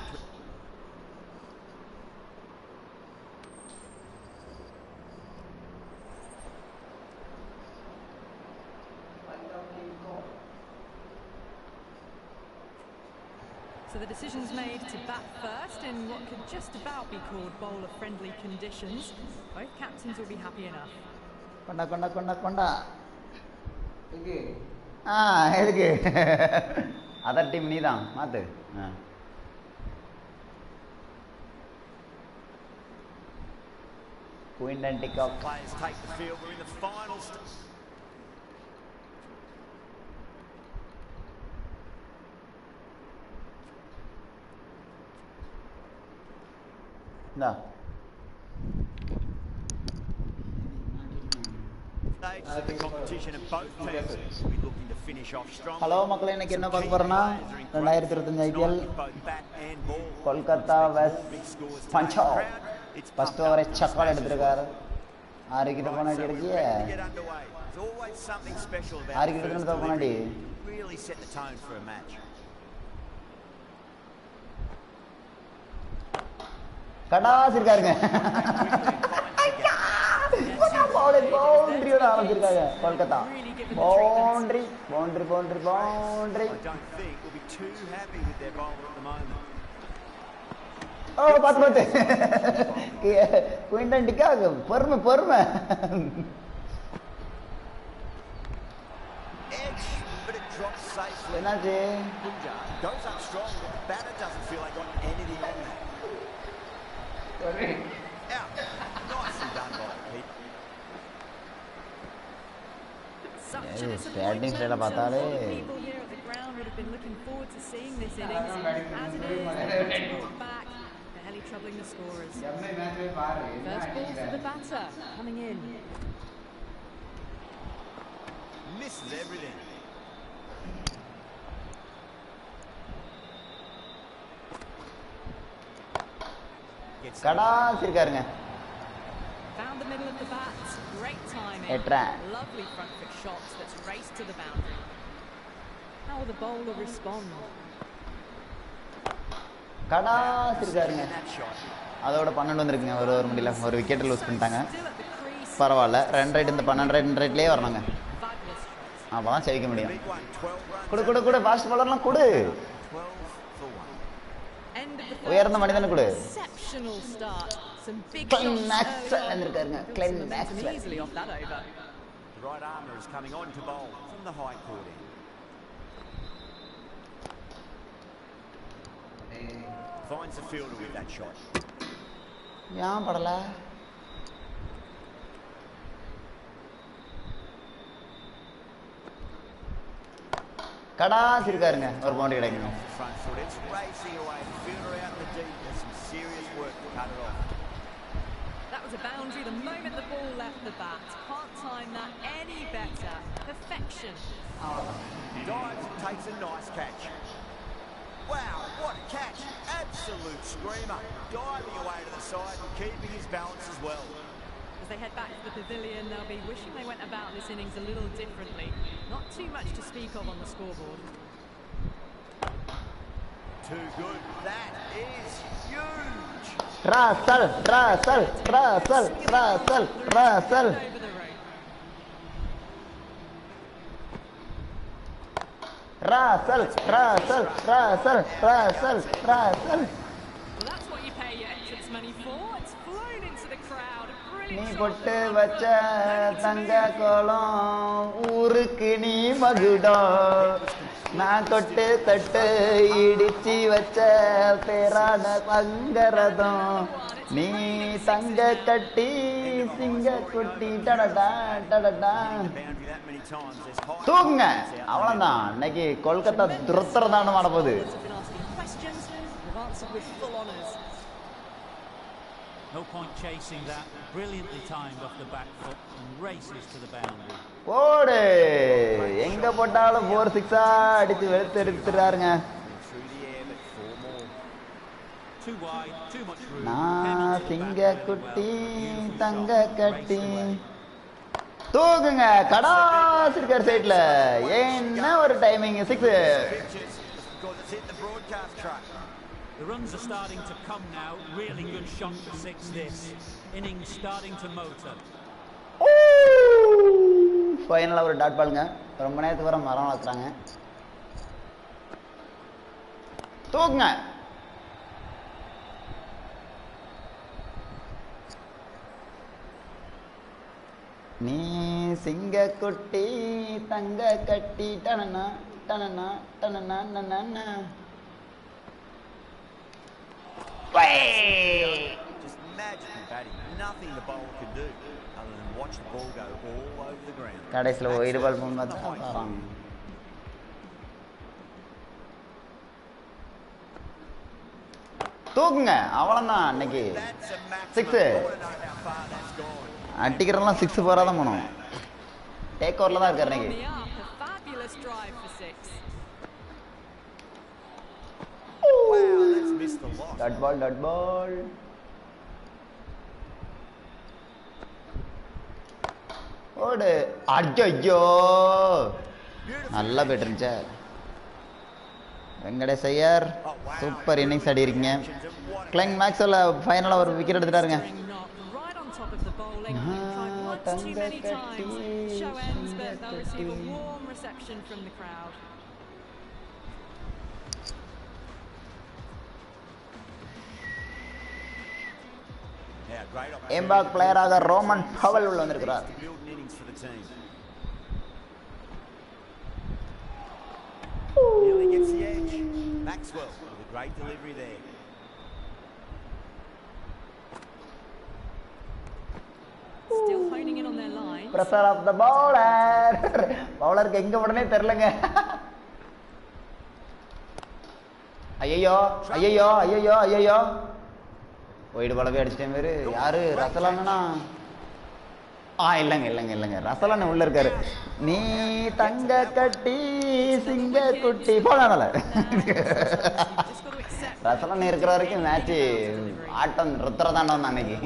B: So the decision's made to bat first in what could just about be called bowler-friendly conditions. Both captains will be happy enough.
A: கொண்டா
G: இது
A: எதுக்கு other team நீ தான் மாத்து Quinton de Kock
C: Players take the field. We're in the final stage of the competition, and both teams will be looking to finish off strong.
A: Hello மக்களே, இன்னைக்கு என்ன பார்க்க போறோம்னா 2025 IPL கொல்கத்தா வெஸ்ட் பஞ்சாப் ஃபர்ஸ்ட் ஓவரை சக்கால் எடுத்திருக்காரு. 6 விக்கெட் போனாடி எடுக்கிய 6 விக்கெட் தான் போனாடி
C: really set the tone for a match.
A: கடாஸ் இருக்காருங்க. பவுண்டரியோட ஆரம்பிச்சிருக்காங்க Kolkata. Boundary boundary boundary boundary. பார்த்து குயின்டன் டிகாக் பொறுமை பொறுமை. என்னாச்சு?
B: Batting style பார்த்தாலே people here at the ground would have been looking forward to seeing this innings. As it is, back, barely troubling the scorers. First ball for the batter coming in.
C: Misses everything.
A: கடாஸ் இருக்காருங்க.
B: Found the middle of the bat, great timing. Lovely front foot shots that's raced to the boundary. How will the bowler respond?
A: கடாஸ் இருக்காருங்க. அதோட 12 வந்திருக்குங்க. ஒரு முடியல, ஒரு wicket lose பண்ணிட்டாங்க. பரவாயில்ல, 2 right, இந்த 12 ரைட் 2 ரைட்லேயே வரணுங்க. அப்பதான் ஜெயிக்க முடியும். கொடு கொடு கொடு, ஃபாஸ்ட் பாலர்லாம் கொடு, உயர்ந்த மனிதனு கொடு. Glenn Maxwell வந்திருக்காருங்க. Glenn Maxwell.
C: The right armour is coming on to bowl from the high court end. Finds the fielder with that shot.
A: ஏன் படல? கடாஸ் இருக்காருங்க. ஒரு பவுண்டரி கிடைக்குங்க.
C: Front foot, it's racing away. The fielder out in the deep. There's some serious work to cut it off.
B: That was a boundary the moment the ball left the bat. Can't time that any better. Perfection.
C: Dives and takes a nice catch. Wow, what a catch. Absolute screamer. Diving away to the side and keeping his balance as well.
B: As they head back to the pavilion, they'll be wishing they went about this innings a little differently. Not too much to speak of on the scoreboard.
C: Too good. That is huge.
A: Russell, Russell, Russell, Russell, Russell.
B: Over the rope.
A: Russell, Russell, Russell, Russell, Russell.
B: Well, that's what you pay your entrance money for. It's flown into the crowd. A
A: நீ
B: brilliant
A: பொட்டு
B: shot.
A: வச்ச தங்க கோலம் ஊருக்கு நீ மகுடம், நான் தொட்டு தட்டு இடிச்சி வச்ச பேரான பங்கரதம், நீ தங்க கட்டி சிங்க குட்டி டடடா டடடா. தூக்குங்க, அவ்வளவுதான். இன்னைக்கு கொல்கத்தா துரத்துறதான ஆட போகுது.
B: Have been asking questions, they've answered with full honours.
D: No point chasing that. Brilliantly timed off the back foot and races to the boundary.
A: ஓடு எங்க போட்டாலும் 4-6 அடிச்சு வெளுத்து எடுத்துறாருங்க.
D: Too wide, too much room.
A: நான் சிங்க குட்டி தங்க கட்டி தூக்குங்க. கடாஸ் இருக்கார் சைட்ல. என்ன ஒரு timing 6.
D: The runs are starting to come now. Really good shot for 6 this. Innings starting to motor.
A: ஃபைனலா ஒரு டாட் பாலுங்க. ரொம்ப நேரத்துக்கு வர மரம் வளர்க்குறாங்க. தூக்குங்க. நீ சிங்க குட்டி தங்க கட்டி டனனா டனனா டனனா நனனா.
C: Just magical batting. Nothing the bowler can do other than watch the ball go all over the ground.
A: கடைசில ஒயிட் பால் போன் பார்த்தா பாறாங்க. தூக்குங்க. அவ்வளவுதான் இன்னைக்கு 6. அடிக்கிறதெல்லாம் 6 போறாதான் போனோம். டேக் ஓவர்ல தான் இருக்காரு இன்னைக்கு. Dot ball. ஓடு. ஐயோ நல்லா போயிட்டு இருந்துச்சு. வெங்கடேஷ் ஐயர் சூப்பர் இன்னிங்ஸ் ஆடி இருக்கீங்க. கிளைங் மேக்ஸ்வெல் ஃபைனலா ஒரு விக்கெட் எடுத்துட்டாருங்க. தங்க கட்டி இம்பாக்ட் பிளேயராக ரோமன் பவல் உள்ள வந்திருக்கிறார்.
C: Nearly gets the edge. Maxwell with a great delivery there.
B: Still honing in on their line.
A: Pressure of the bowler. Bowler க்கு எங்க உடனே தெரியலங்க. ஐயோ ஒயிட் பாலவே அடிச்சிட்டேன் வேறு. யாரு ரசலானா? இல்லைங்க ரசலான உள்ள இருக்காரு. நீ தங்க கட்டி சிங்க குட்டி போனால ரசலான இருக்கிற வரைக்கும் மேட்ச் ஆட்டம் ருத்ரதாண்டம் தான் அன்னைக்கு.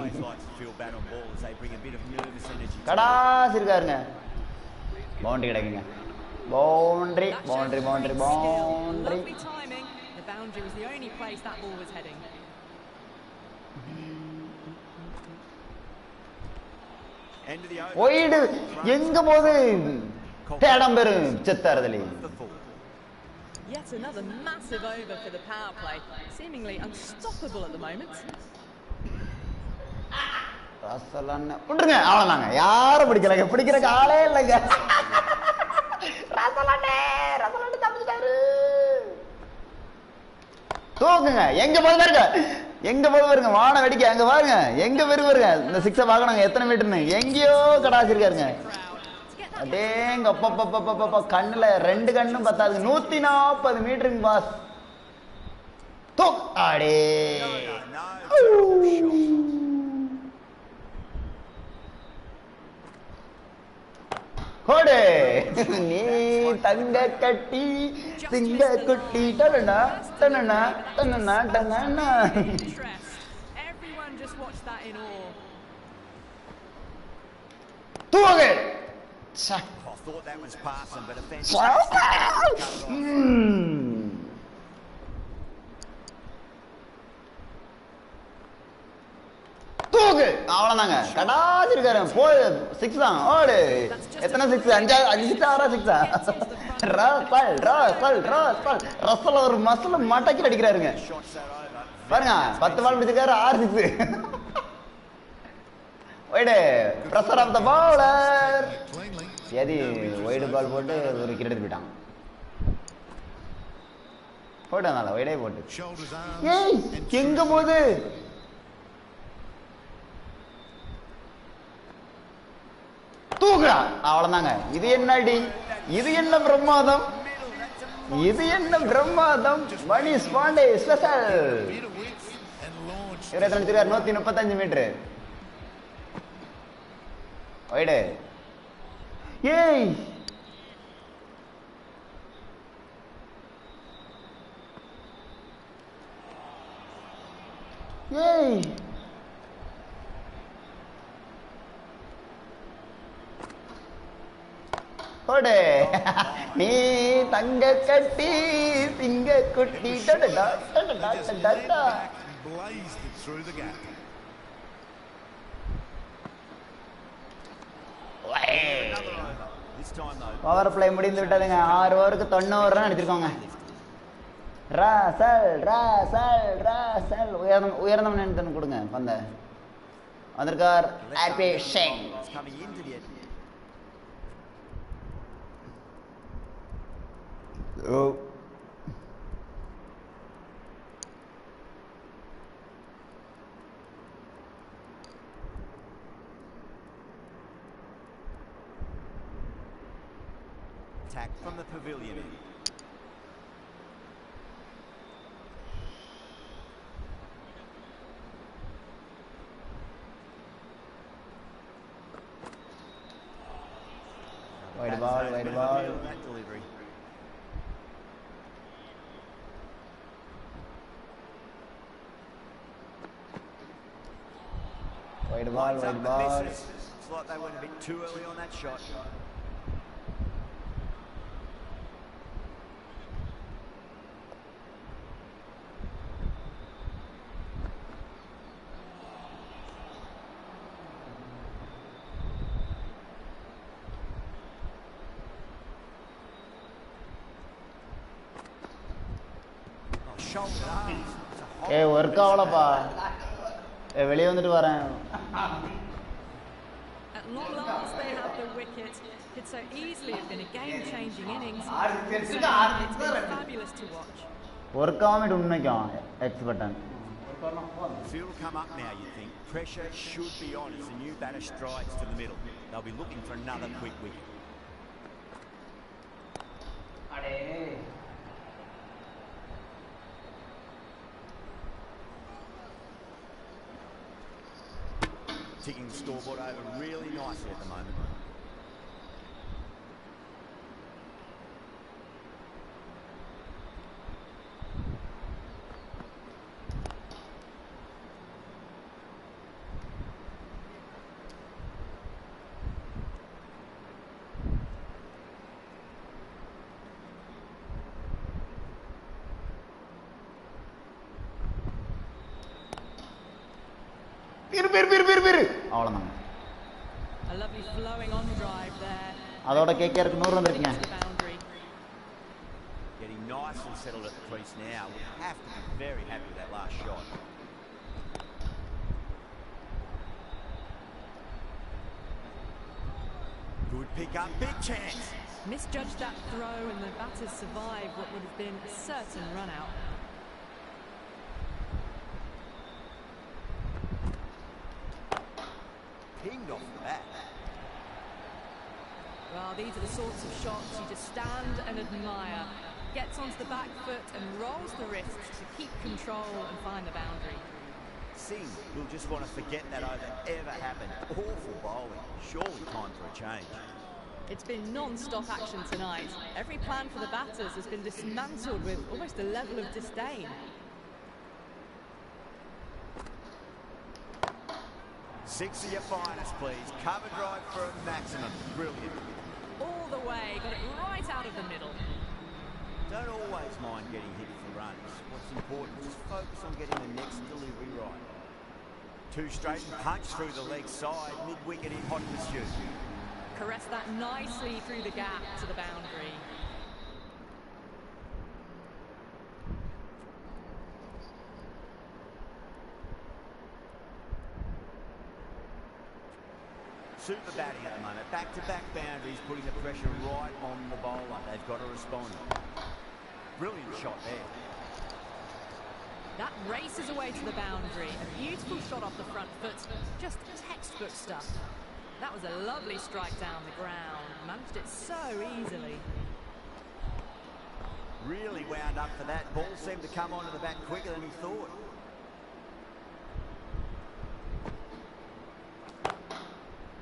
A: கடாஸ் இருக்காருங்க. பவுண்டரி கிடைக்குங்க. பவுண்டரி. ஒயிடு எங்க போது தேடம் பெரும் செத்தாரதலி.
B: Yet another massive over for the power play, seemingly unstoppable at the moment.
A: ரசலான புடுங்க. அவ்வளவுதாங்க. யாரும் பிடிக்கிறக்கு ஆளே இல்லைங்க. ரசலானே தப்பிச்சிட்டாரு. தூக்குங்க. எங்க போது பாருங்க. வான வெடிக்க அங்க பாருங்க. எங்க பாருங்க. இந்த 6 பார்க்கணுங்க எத்தனை மீட்டர்னு. எங்கேயோ கடாசிருக்காருங்க. அடேங்க அப்பப்பப்பப்பப்ப கண்ணுல 2 கண்ணும் பத்தாது. 140 மீட்டருங்க பாஸ். தூக். அடே கோடு. நீ தங்க கட்டி சிங்க குட்டி டனனா.
B: Everyone just watched that in awe.
A: தூக்கு.
C: I thought that was passing, but a
A: தூக்கு. அவ்வளவுதாங்க. கடாசி இருக்காரு. 6 தான். ஓடு. எத்தனை 6? 5 6 6 ரசல் ஒரு மசல மடக்கி அடிக்கிறாருங்க. பாருங்க 10 பால் பிடிச்சிருக்காரு. 6 6. Wide. Pressure of the bowler. எதி ஒயிடு பால் போட்டு ஒரு விக்கெட் எடுத்து போயிட்டாங்க. போட்டாங்க ஒயிடே போட்டு. ஏய் எங்க போகுது? தூக்குடா. அவ்வளவுதாங்க. இது என்னடி? இது என்ன பிரம்மாதம்? மணி பாண்டே ஸ்பெஷல். இவர் எத்தனை அடிச்சிருக்காரு? 135 மீட்டரு. வைடு. ஏய் ஏய் போடு. நீ தங்க கட்டி சிங்க குட்டி.
F: Blazed it through the gap.
C: This time though.
A: Power play முடிந்து விட்டதுங்க. 6 ஓவருக்கு 90 ரன் அடிச்சிருக்கோங்க. ராசல் ராசல் ராசல் உயர்ந்தவன் நினைத்து கொடுங்க பந்த. வந்திருக்கார் RP Singh.
C: It's coming into the end.
A: Oh.
C: Attack from the pavilion end.
A: Wide ball, wide ball.
C: That delivery.
A: Wide ball,
C: Lines up
A: wide
C: and
A: ball.
C: misses. It's like they went a bit too early on that shot.
A: ஏய் work ஆகலப்பா. வெளியே வந்துட்டு வரேன்.
B: At long last, they have the wicket. Could so easily have been a game-changing innings. It's been fabulous to watch.
A: Work ஆகாம உண்மைக்கும் X button.
C: Field will come up now, you think. Pressure should be on as the new batter strides to the middle. They'll be looking for another quick wicket. Ticking the scoreboard over really nicely at the moment.
A: அவ்வளோதாங்க.
B: A lovely flowing on drive there.
A: அதோட கேகேருக்கு 100 வந்திருக்குங்க.
C: Getting nice and settled at the crease now. We have to be very happy with that last shot. Good pick up, big chance.
B: Misjudged that throw and the batters survived what would have been a certain run out.
C: Pinged off the bat.
B: Well, these are the sorts of shots you just stand and admire. Gets onto the back foot and rolls the wrists to keep control and find the boundary.
C: Singh will just want to forget that over ever happened. Awful bowling. Surely time for a change.
B: It's been non-stop action tonight. Every plan for the batters has been dismantled with almost a level of disdain.
C: Six of your finest, please. Cover drive for a maximum. Brilliant.
B: All the way, got it right out of the middle.
C: Don't always mind getting hit for runs. What's important is focus on getting the next delivery right. Two straight and punch through the leg side, mid-wicket in hot pursuit.
B: Caress that nicely through the gap to the boundary.
C: Super batting at the moment. Back-to-back boundaries, putting the pressure right on the bowler. They've got to respond. Brilliant shot there.
B: That races away to the boundary. A beautiful shot off the front foot. Just textbook stuff. That was a lovely strike down the ground. Managed it so easily.
C: Really wound up for that. Ball seemed to come onto the bat quicker than he thought.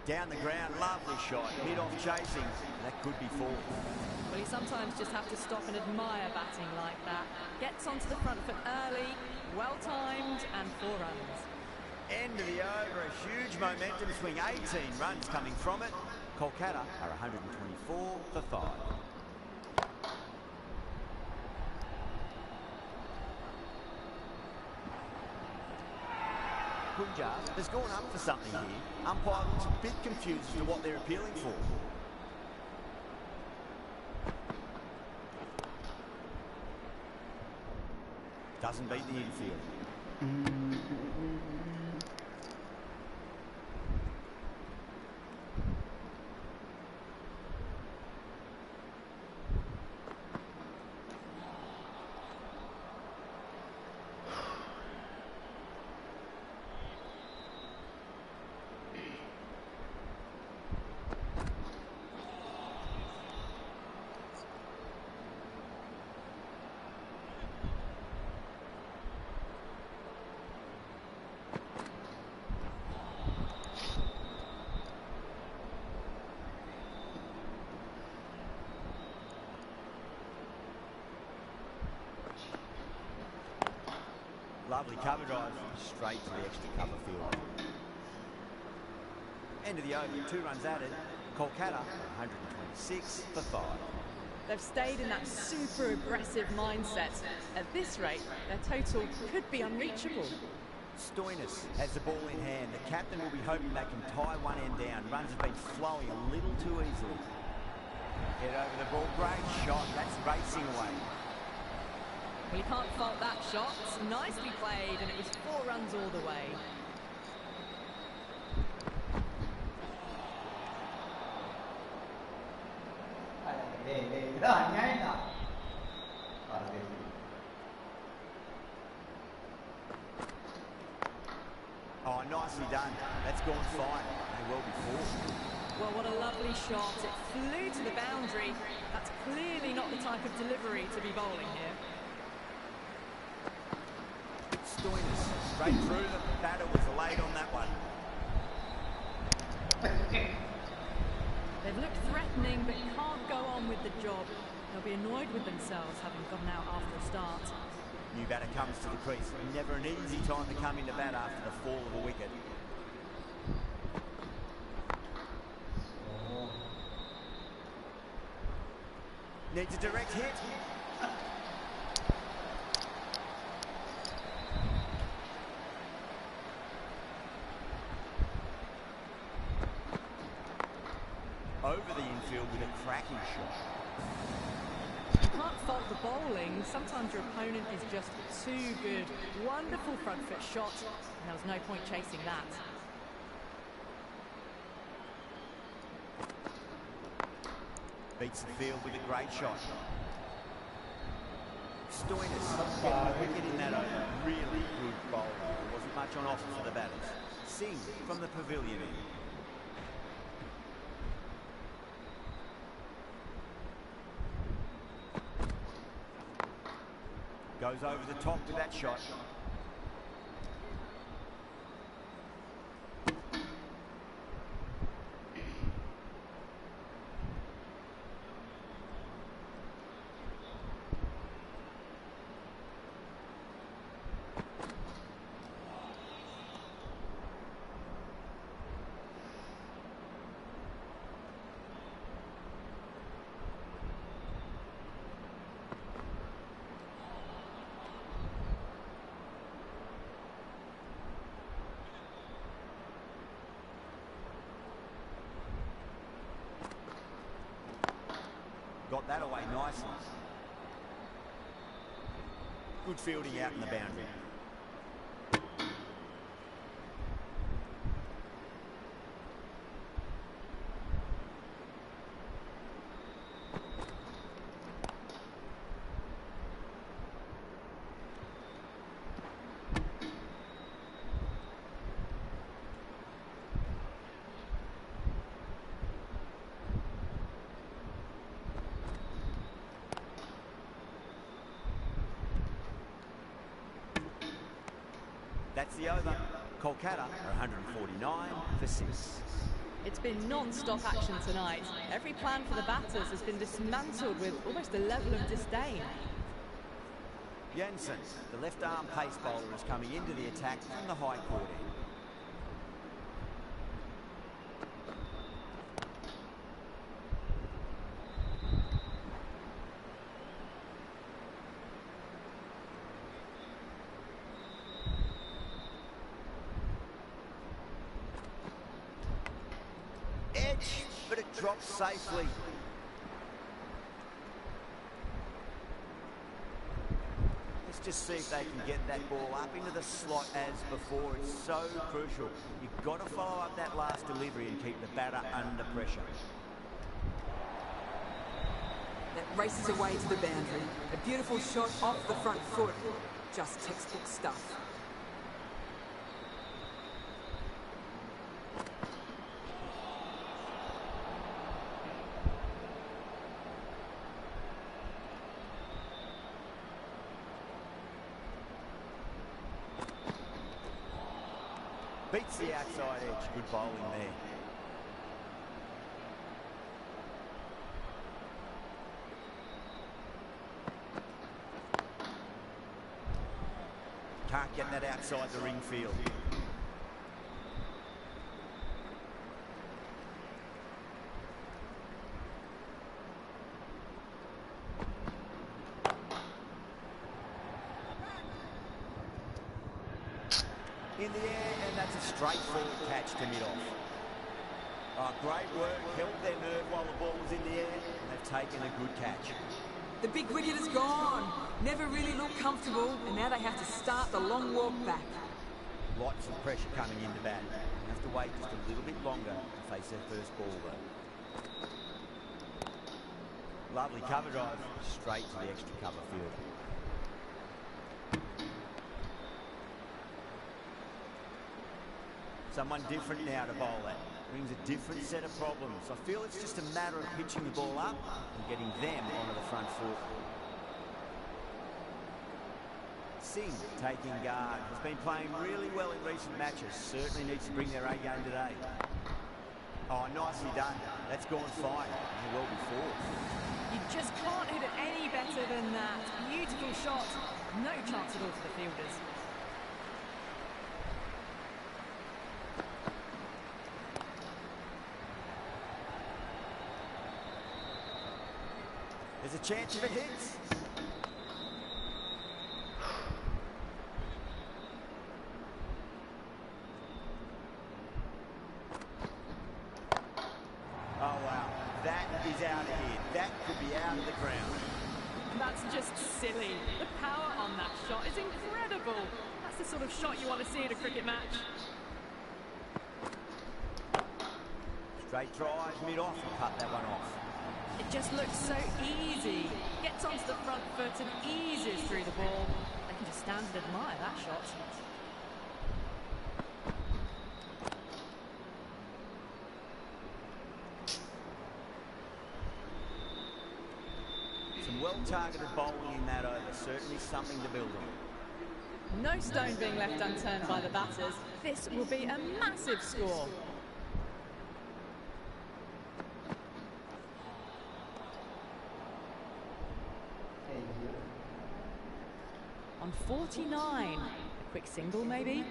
C: Down the ground, lovely shot. Hit off chasing. That could be four.
B: Well, you sometimes just have to stop and admire batting like that. Gets onto the front foot early, well-timed, and 4 runs.
C: End of the over, a huge momentum swing, 18 runs coming from it. Kolkata are 124 for 5. Punjab has gone up for something here. Umpire looks a bit confused as to what they're appealing for. Doesn't beat the infield. Lovely cover drive, straight to the extra cover field. End of the over, 2 runs added. Kolkata, 126 for 5.
B: They've stayed in that super aggressive mindset. At this rate, their total could be unreachable.
C: Stoinis has the ball in hand. The captain will be hoping they can tie one end down. Runs have been flowing a little too easily. Get over the ball, great shot. That's racing away.
B: Well, you can't fault that shot. Nicely played, and it was 4 runs all the way.
C: Oh, nicely done. That's gone fine. They will be 4.
B: Well, what a lovely shot. It flew to the boundary. That's clearly not the type of delivery to be bowling here.
C: Stoinis straight through. The batter was late on that one.
B: They've looked threatening, but can't go on with the job. They'll be annoyed with themselves having gone out after a start.
C: New batter comes to the crease. Never an easy time to come into bat after the fall of a wicket. Needs a direct hit. Over the infield with a cracking shot.
B: You can't fault the bowling. Sometimes your opponent is just too good. Wonderful front foot shot, and there was no point chasing that.
C: Beats the field with a great shot. Stoinis getting a wicket in that over. Really good bowling. There wasn't much on offer for the batters. Singh from the pavilion end. Goes over the top with that shot. Got that away nicely. Good fielding out in the boundary. That's the over. Kolkata are 149 for 6.
B: It's been non-stop action tonight. Every plan for the batters has been dismantled with almost a level of disdain.
C: Jensen, the left-arm pace bowler, is coming into the attack from the high court end. Edge, but it drops safely. Let's just see if they can get that ball up into the slot as before. It's so crucial. You've got to follow up that last delivery and keep the batter under pressure.
E: That races away to the boundary. A beautiful shot off the front foot. Just textbook stuff.
C: Beats the outside edge. Good bowling there. Can't get that outside the ring field. In the air, and that's a straightforward catch to mid-off. Oh, great work, held their nerve while the ball was in the air, and they've taken a good catch.
E: The big wicket is gone. Never really looked comfortable, and now they have to start the long walk back.
C: Lots of pressure coming into bat. They have to wait just a little bit longer to face their first ball, though. Lovely cover drive, straight to the extra cover field. Someone different now to bowl at. Brings a different set of problems. I feel it's just a matter of pitching the ball up and getting them onto the front foot. Singh taking guard. Has been playing really well in recent matches. Certainly needs to bring their A game today. Oh, nicely done. That's gone fine. May well be fourth.
B: You just can't hit it any better than that. Beautiful shot. No chance at all for the fielders.
C: There's a chance if it hits. Oh, wow. That is out of here. That could be out of the ground.
B: That's just silly. The power on that shot is incredible. That's the sort of shot you want to see in a cricket match.
C: Straight drive, mid-off, and cut that one off.
B: It just looks so easy. Gets onto the front foot and eases through the ball. I can just stand and admire that shot.
C: Some well-targeted bowling in that over. Certainly something to build on.
B: No stone being left unturned by the batters. This will be a massive score. On 49. A quick single, maybe?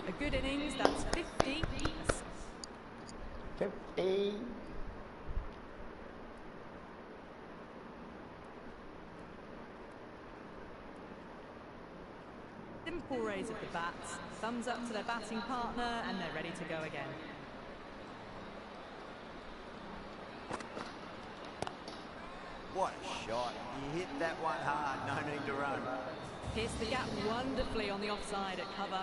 B: A good innings, that's 50.
A: 50.
B: Simple raise of the bats, thumbs up to their batting partner, and they're ready to go again.
C: What a shot. He hit that one hard. No need to run.
B: Pierced the gap wonderfully on the offside at cover.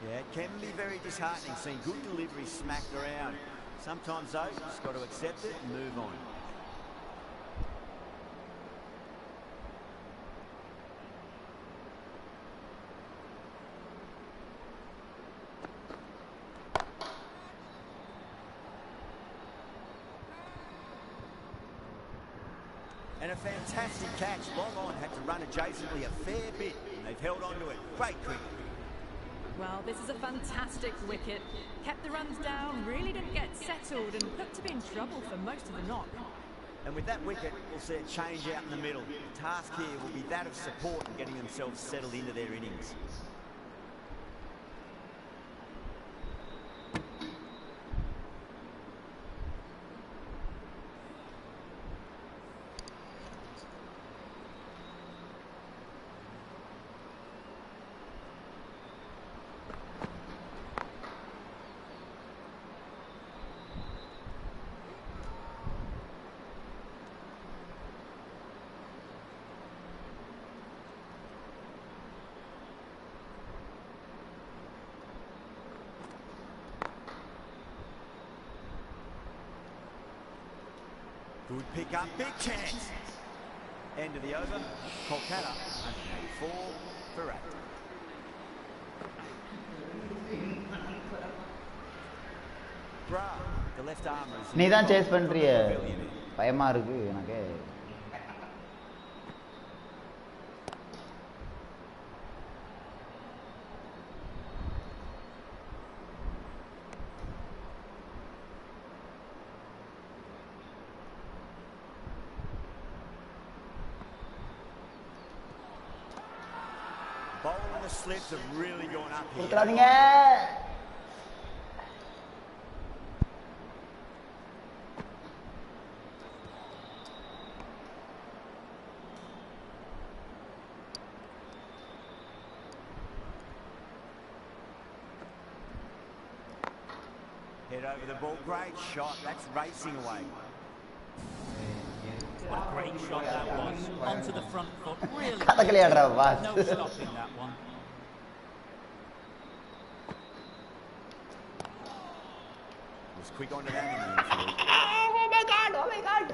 C: Yeah, it can be very disheartening seeing good delivery smacked around. Sometimes, though, you've just got to accept it and move on. And a fantastic catch. Long on had to run adjacently a fair bit, and they've held on to it. Great cricket.
B: Well, this is a fantastic wicket. Kept the runs down, really didn't get settled, and looked to be in trouble for most of the knock.
C: And with that wicket, we'll see a change out in the middle. The task here will be that of support and getting themselves settled into their innings. Good pick up, big chance. End of the over. Kolkata 184 for 8. Bra, the left armer is
A: நீ தான் chase பண்றிய பயமா இருக்கு எனக்கு.
C: Bowling the slips have really gone up here.
A: கொடுத்துறாதீங்க.
C: Head over the ball, great shot. That's racing away.
D: What a great shot that was. Onto the front foot. Really.
A: கதகளியாடுறா boss.
D: No stopping that one.
C: Was quick onto that in the infield.
A: Oh my god, oh my god.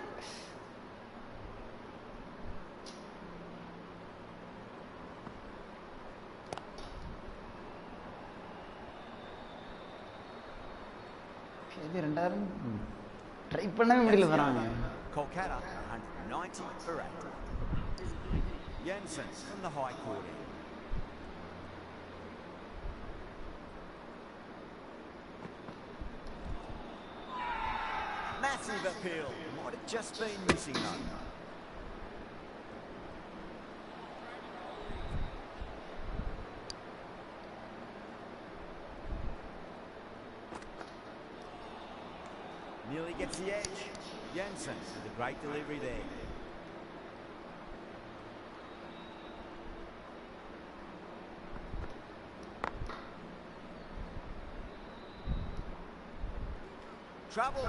A: இது ரெண்டாயிரம் try பண்ணவே முடியல வராங்க.
C: Kolkata 190 for 8. Jensen from the high court end. Massive appeal. Might have just been missing though. Nearly gets the edge. Jensen with a great delivery there. Trouble.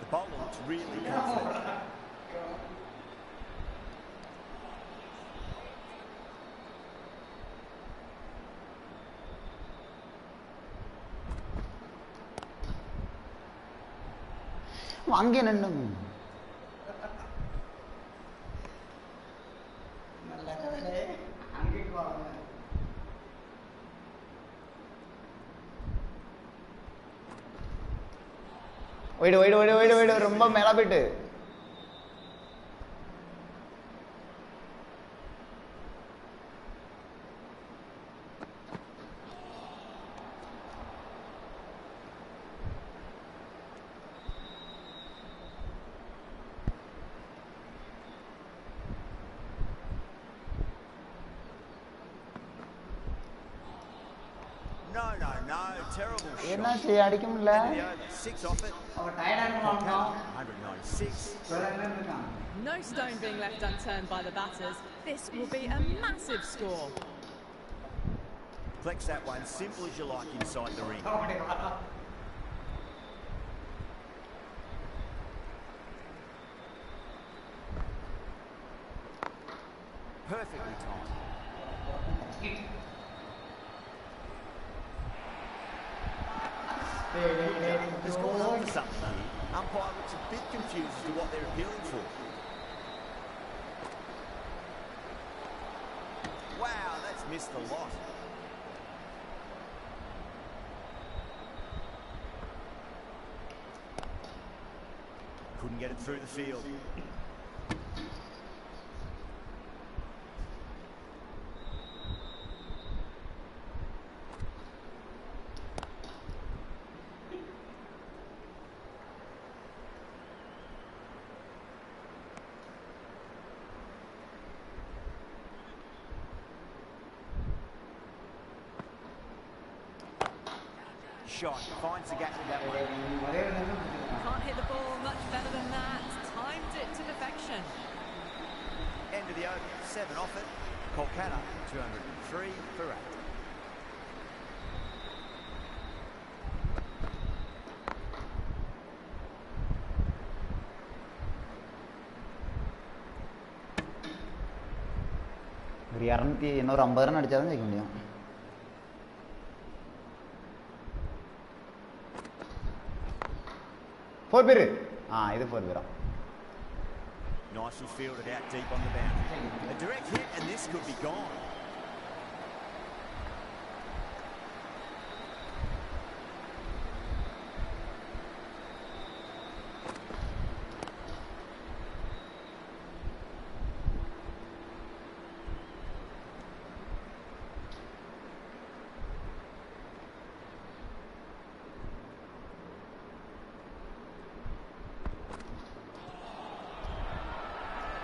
C: The bowler looks really confident.
A: அங்கே நின்னு wide wide wide wide wide ரொம்ப மேல போயிட்டு
C: Terrible shot.
A: என்னாச்சு அடிக்க முடியல
C: 6 off it.
G: அவன் டயர்டா இருக்கான்.
C: 196.
B: No stone being left unturned by the batters. This will be a massive score.
C: Flex that one, simple as you like inside the ring. Perfectly timed. There's gone on for something here. Umpire looks a bit confused as to what they're appealing for. missed a lot. Couldn't get it through the field. Shot, finds the gap with that one.
B: Can't hit the ball much better than that. Timed it to perfection.
C: End of the over, 7 off it. Kolkata, 203 for 8.
A: ஒரு 200 இன்னொரு 50 run அடிச்சா தான் ஜெயிக்க முடியும். Four பேரு. இது 4 பேரா.
C: Nicely fielded out deep on the boundary. A direct hit and this could be gone.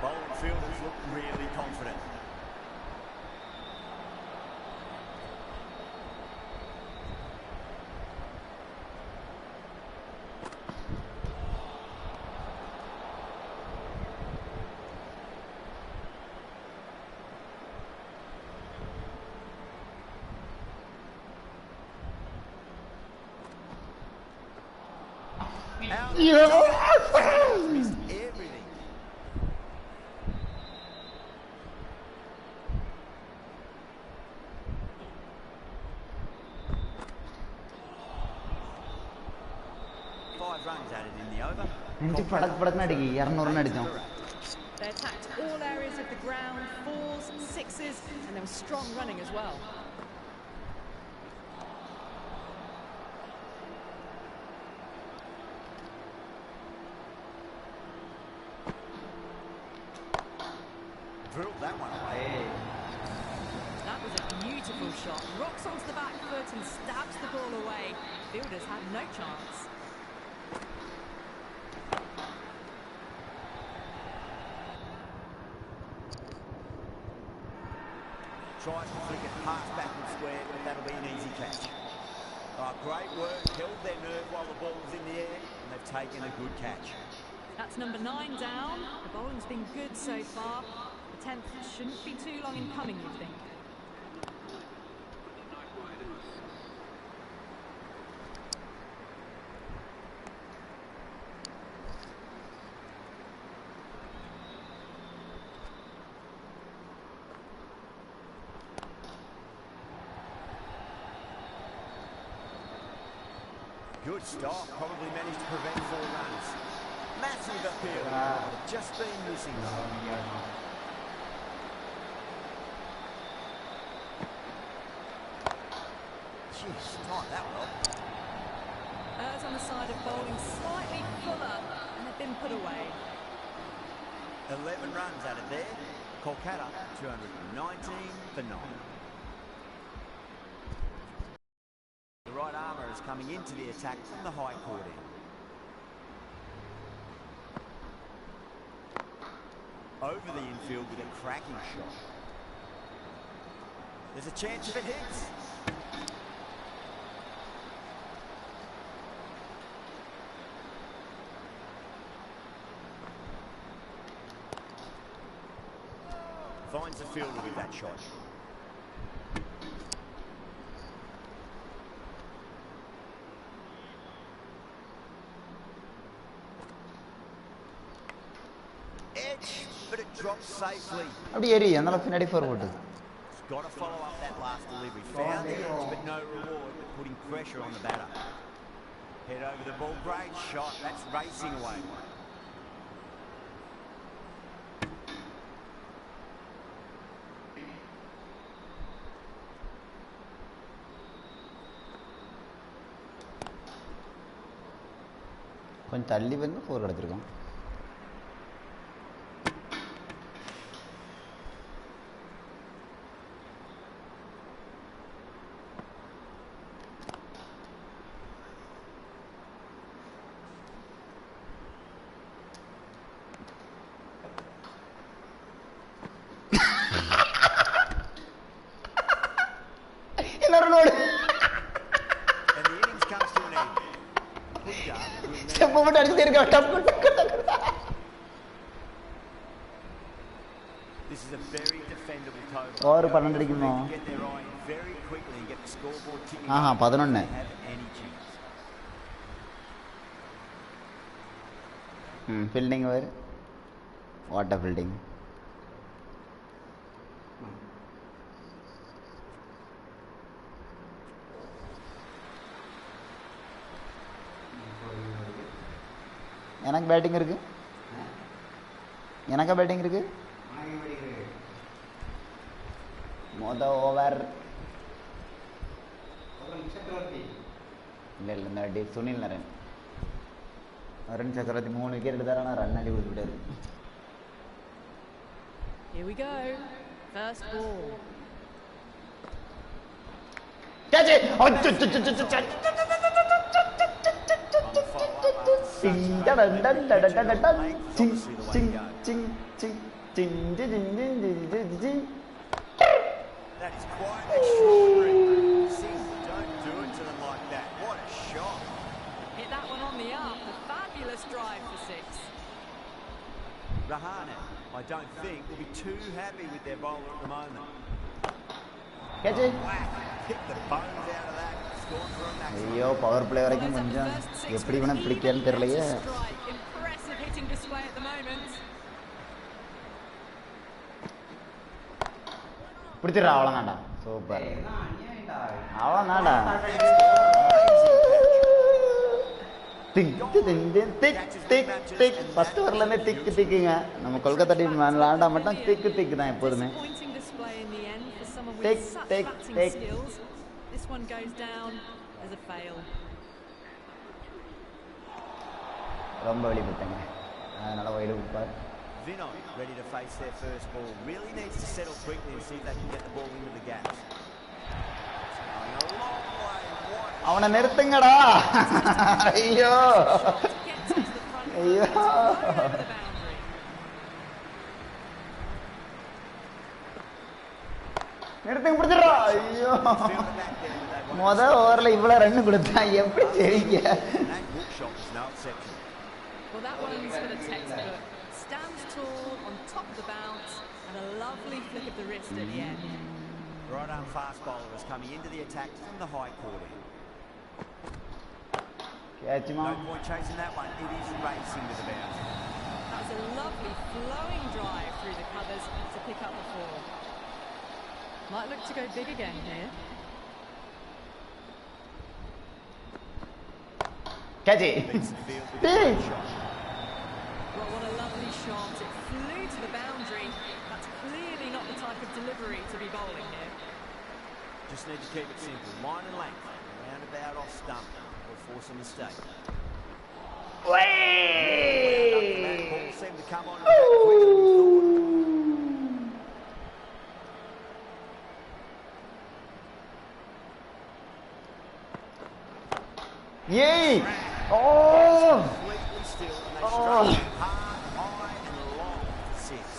C: Bowling fielders look really confident. Out. Missed everything. Runs added in the over.
B: They attacked all areas of the ground, 4s, 6s, and there was strong running as well.
C: Drilled that one away.
B: That was a beautiful shot. Rocks onto the back foot and stabs the ball away. Fielders had no chance.
C: Tries to flick it past back and square, but that'll be an easy catch. Oh, great work. Held their nerve while the ball was in the air, and they've taken a good catch.
B: That's number 9 down. The bowling's been good so far. The 10th shouldn't be too long in coming, you'd think.
C: Good stop, probably managed to prevent 4 runs. Massive appeal, just been missing. Jeez, timed that well.
B: Errs on the side of bowling slightly fuller and have been put away.
C: 11 runs added there. Kolkata, 219 for 9. The right armour is coming into the attack from the high court end. Over the infield with a cracking shot. There's a chance if it hits. Finds the fielder with that shot. But it drops safely. Got to follow up that last delivery. Found the edge, but no reward, but putting pressure on the batter. Head over the ball, great shot. That's racing away.
A: கொஞ்சம் தள்ளி வந்து 4 கிடச்சிருக்கோம். இன்னொரு node
C: And the innings comes to an end. Punjab will now
A: step போட்டு அடிச்சுட்டே இருக்க. டப்பு டக்கு டக்கு.
C: This is a very defendable total.
A: Over 12 அடிக்கணும்.
C: Get their eye in very quickly and get the scoreboard ticking.
A: ஆஹா, 11.
C: Have any chance.
A: ஃபீல்டிங் வேறு. What a fielding. எனக்கு பேட்டிங் இருக்கு. எனக்கா பேட்டிங் இருக்கு. ஓவர் இல்லை இல்லை இந்த வாட்டி சுனில் நரேன் அருண் சக்கரவர்த்தி 3 விக்கெட் எடுத்தாரு. ஆனால் ரன் அடி கொடுத்துட்டாரு.
B: Here we go. First ball.
A: Catch.
C: On the follow-up after such
A: Ding
C: a
A: da da da da da da da. Ching
C: obviously the way
A: ching
C: to go.
A: ching ching ching ching ching ching ching.
C: That is quite extraordinary. Sing, don't do it to them like that. What a shot.
B: Hit that one on the up. A fabulous drive for 6.
C: Rahane, I don't think, will be too happy with their bowler at the moment.
A: Catch it.
C: Whack, kick the bones out of that. Scored for a maximum.
A: ஐயோ power play வரைக்கும் கொஞ்சம் எப்படி வேணா பிடிக்கன்னு தெரியலையே.
B: Impressive hitting display at the moment.
A: பிடிச்சிடா அவ்வளோதான்டா. Super. அவ்வளோதான்டா. திக்கு திக்கு திக் திக் திக். ஃபர்ஸ்ட் ஓவர்லேருந்தே திக்கு திக்குங்க. நம்ம கொல்கத்தா டீம் விளாண்டா மட்டும் திக்கு திக்கு தான் எப்போதுமே.
B: Disappointing display in the end for someone
A: Tick,
B: with such
A: tick,
B: batting
A: tick.
B: skills. This one goes down as a fail.
A: ரொம்ப வெளிப்பட்டேங்க. அதனால வைடு விட்டார்.
C: Vinod ready to face their first ball. Really needs to settle quickly and see if they can get the ball into the gaps. Going a long way. What
A: அவனை நிறுத்துங்கடா. ஐயோ
B: Gets into the front foot,
A: ஐயோ.
B: it's right over the boundary.
A: நிறுத்துங்க பிடிச்சிடா. ஐயோ
C: fielder back there, but they won't.
A: முத ஓவரில் இவ்வளோ run கொடுத்தா எப்படி தெரியுங்க.
C: And that hook shot was no exception.
B: Well, that one's for the textbook. Stands tall on top of the bounce and a lovely flick of the wrist at the end.
C: Right arm fast bowler is coming into the attack from the high corner.
A: கேட்சுமா.
C: No point chasing that one. It is racing to the boundary.
B: That was a lovely flowing drive through the covers to pick up the 4. Might look to go big again here.
A: Catch.
C: Beats the field with a
A: Big.
C: great shot.
B: Well, what a lovely shot. It flew to the boundary. That's clearly not the type of delivery to be bowling here.
C: Just need to keep it simple. Line and length. Roundabout off stump. Or force a mistake. That ball seemed to come on and back quicker than we thought.
A: Yay! Oh!
C: Completely still and they
A: Oh.
C: struck it hard, high and long for 6.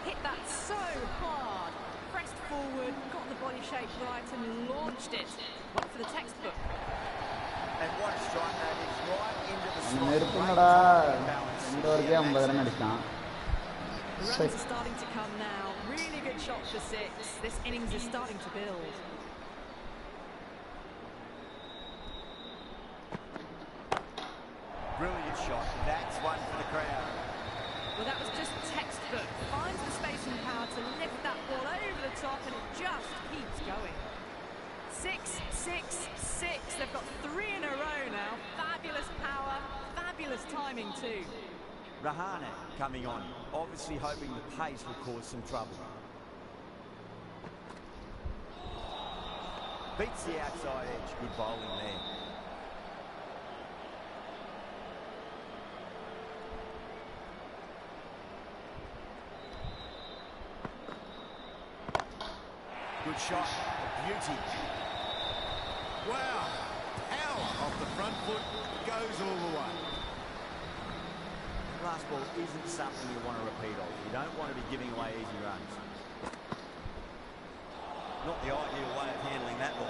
B: Hit that so hard. Pressed forward, got the body shape right and launched it. Went for the textbook.
C: And what a strike that is, right into the slot.
A: நிறுத்துங்கடா.
C: Great balance.
A: 2 ஓவருக்கே 50 run அடிச்சான்.
B: The runs are starting to come now. Really good shot for 6. This innings is starting to build.
C: Brilliant shot. That's one for the crowd.
B: Well, that was just textbook. Finds the space and power to lift that ball over the top and it just keeps going. 6, 6, 6. They've got 3 in a row now. Fabulous power, fabulous timing too.
C: Rahane coming on, obviously hoping the pace will cause some trouble. Beats the outside edge. Good bowling there. Good shot. A beauty.
F: Wow. Power off the front foot. Goes all the way.
C: Last ball isn't something you want to repeat of. You don't want to be giving away easy runs. Not the ideal way of handling that ball.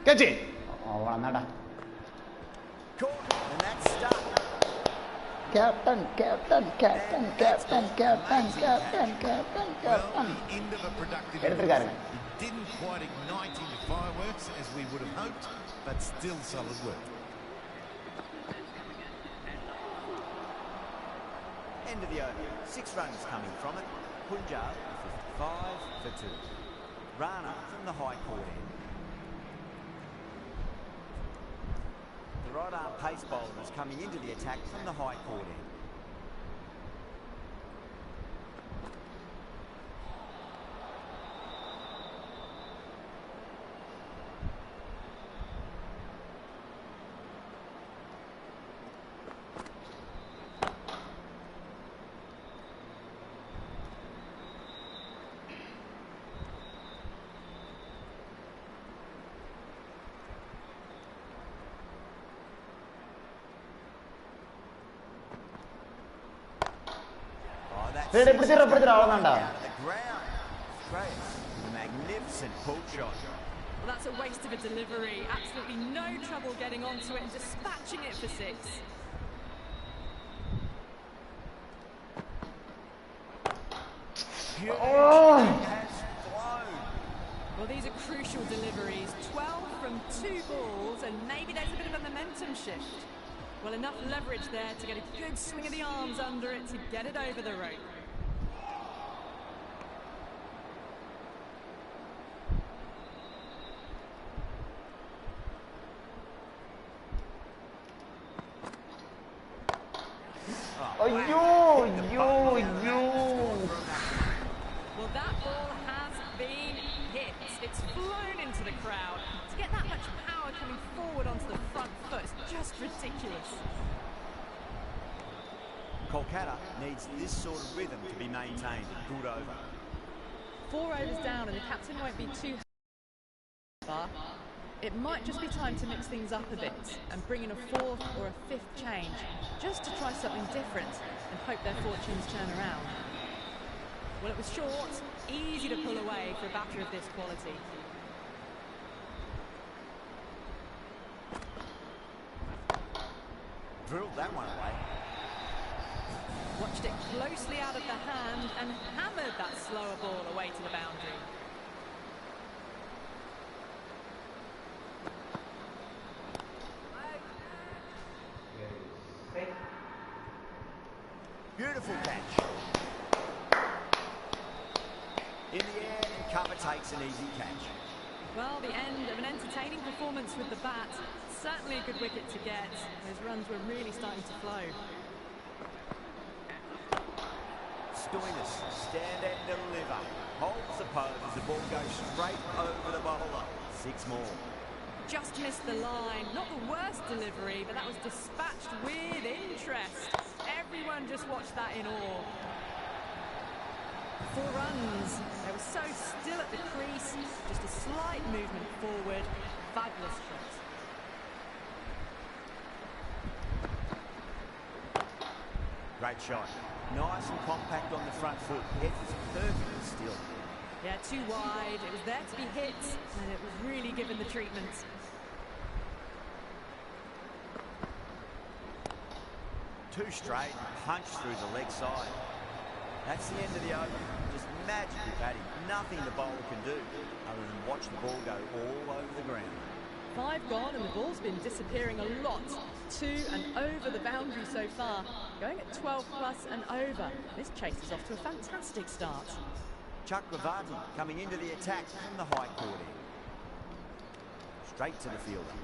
A: Catch it! അவ்வളോന്നാടാ.
C: Caught, and that's stuck.
A: Captain.
F: Well, the end of a productive
A: எடுத்துருக்காருங்க.
F: It didn't quite ignite into fireworks as we would have hoped, but still solid work.
C: End of the over. 6 runs coming from it. Punjab 55 for 2. Rana from the high court end. The right arm pace bowler is coming into the attack from the high court end.
A: അவ்வളോന്നാണ്ടാ.
C: Magnificent pull shot.
B: Well, that's a waste of a delivery. Absolutely no trouble getting onto it and dispatching it for 6. Well, these are crucial deliveries. 12 from 2 balls, and maybe there's a bit of a momentum shift. Well, enough leverage there to get a good swing of the arms under it to get it over the rope. Well, that ball has been hit. It's flown into the crowd. To get that much power coming forward onto the front foot is just ridiculous.
C: Kolkata needs this sort of rhythm to be maintained. Good over.
B: 4 overs down, and the captain won't be too far. It might just be time to mix things up a bit and bring in a 4th or a 5th change, just to try something different and hope their fortunes turn around. Well, it was short, easy to pull away for a batter of this quality.
C: Drilled that one away.
B: Watched it closely out of the hand and hammered that slower ball away to the boundary.
C: Beautiful catch. In the air, and cover takes an easy catch.
B: Well, the end of an entertaining performance with the bat. Certainly a good wicket to get. Those runs were really starting to flow.
C: Stoinis, stand and deliver. Holds the pose as the ball goes straight over the bowler. 6 more.
B: Just missed the line. Not the worst delivery, but that was dispatched with interest. Everyone just watched that in awe. 4 runs. They were so still at the crease. Just a slight movement forward. Fabulous shot.
C: Great shot. Nice and compact on the front foot. Head was perfectly still.
B: Yeah, too wide. It was there to be hit, and it was really given the treatment.
C: Too straight, punch through the leg side. That's the end of the over. Just magical batting. Nothing the bowler can do other than watch the ball go all over the ground.
B: 5 gone, and the ball's been disappearing a lot. 2 and over the boundary so far. Going at 12 plus and over. This chase is off to a fantastic start.
C: Chakravarti coming into the attack from the high court end. Straight to the fielder.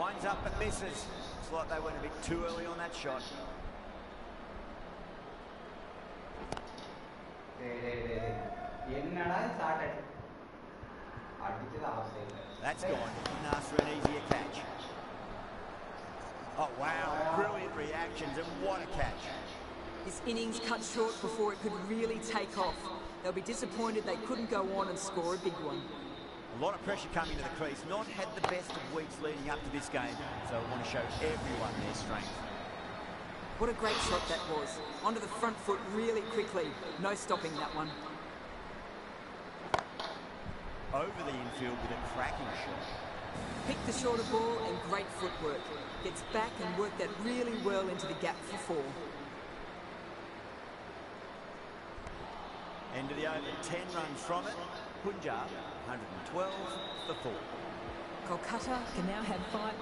C: Winds up but misses. Looks like they went a bit too early on that shot. That's gone. Didn't ask for an easier catch. Oh, wow. Brilliant reactions, and what a catch.
E: This innings cut short before it could really take off. They'll be disappointed they couldn't go on and score a big one.
C: A lot of pressure coming to the crease. Not had the best of weeks leading up to this game, so I want to show everyone their strength.
E: What a great shot that was. Onto the front foot really quickly. No stopping that one.
C: Over the infield with a cracking shot.
E: Picked the shorter ball and great footwork. Gets back and worked that really well into the gap for 4.
C: End of the over, 10 runs from it. Punjab, 112 for 4.
B: Kolkata can now have 5.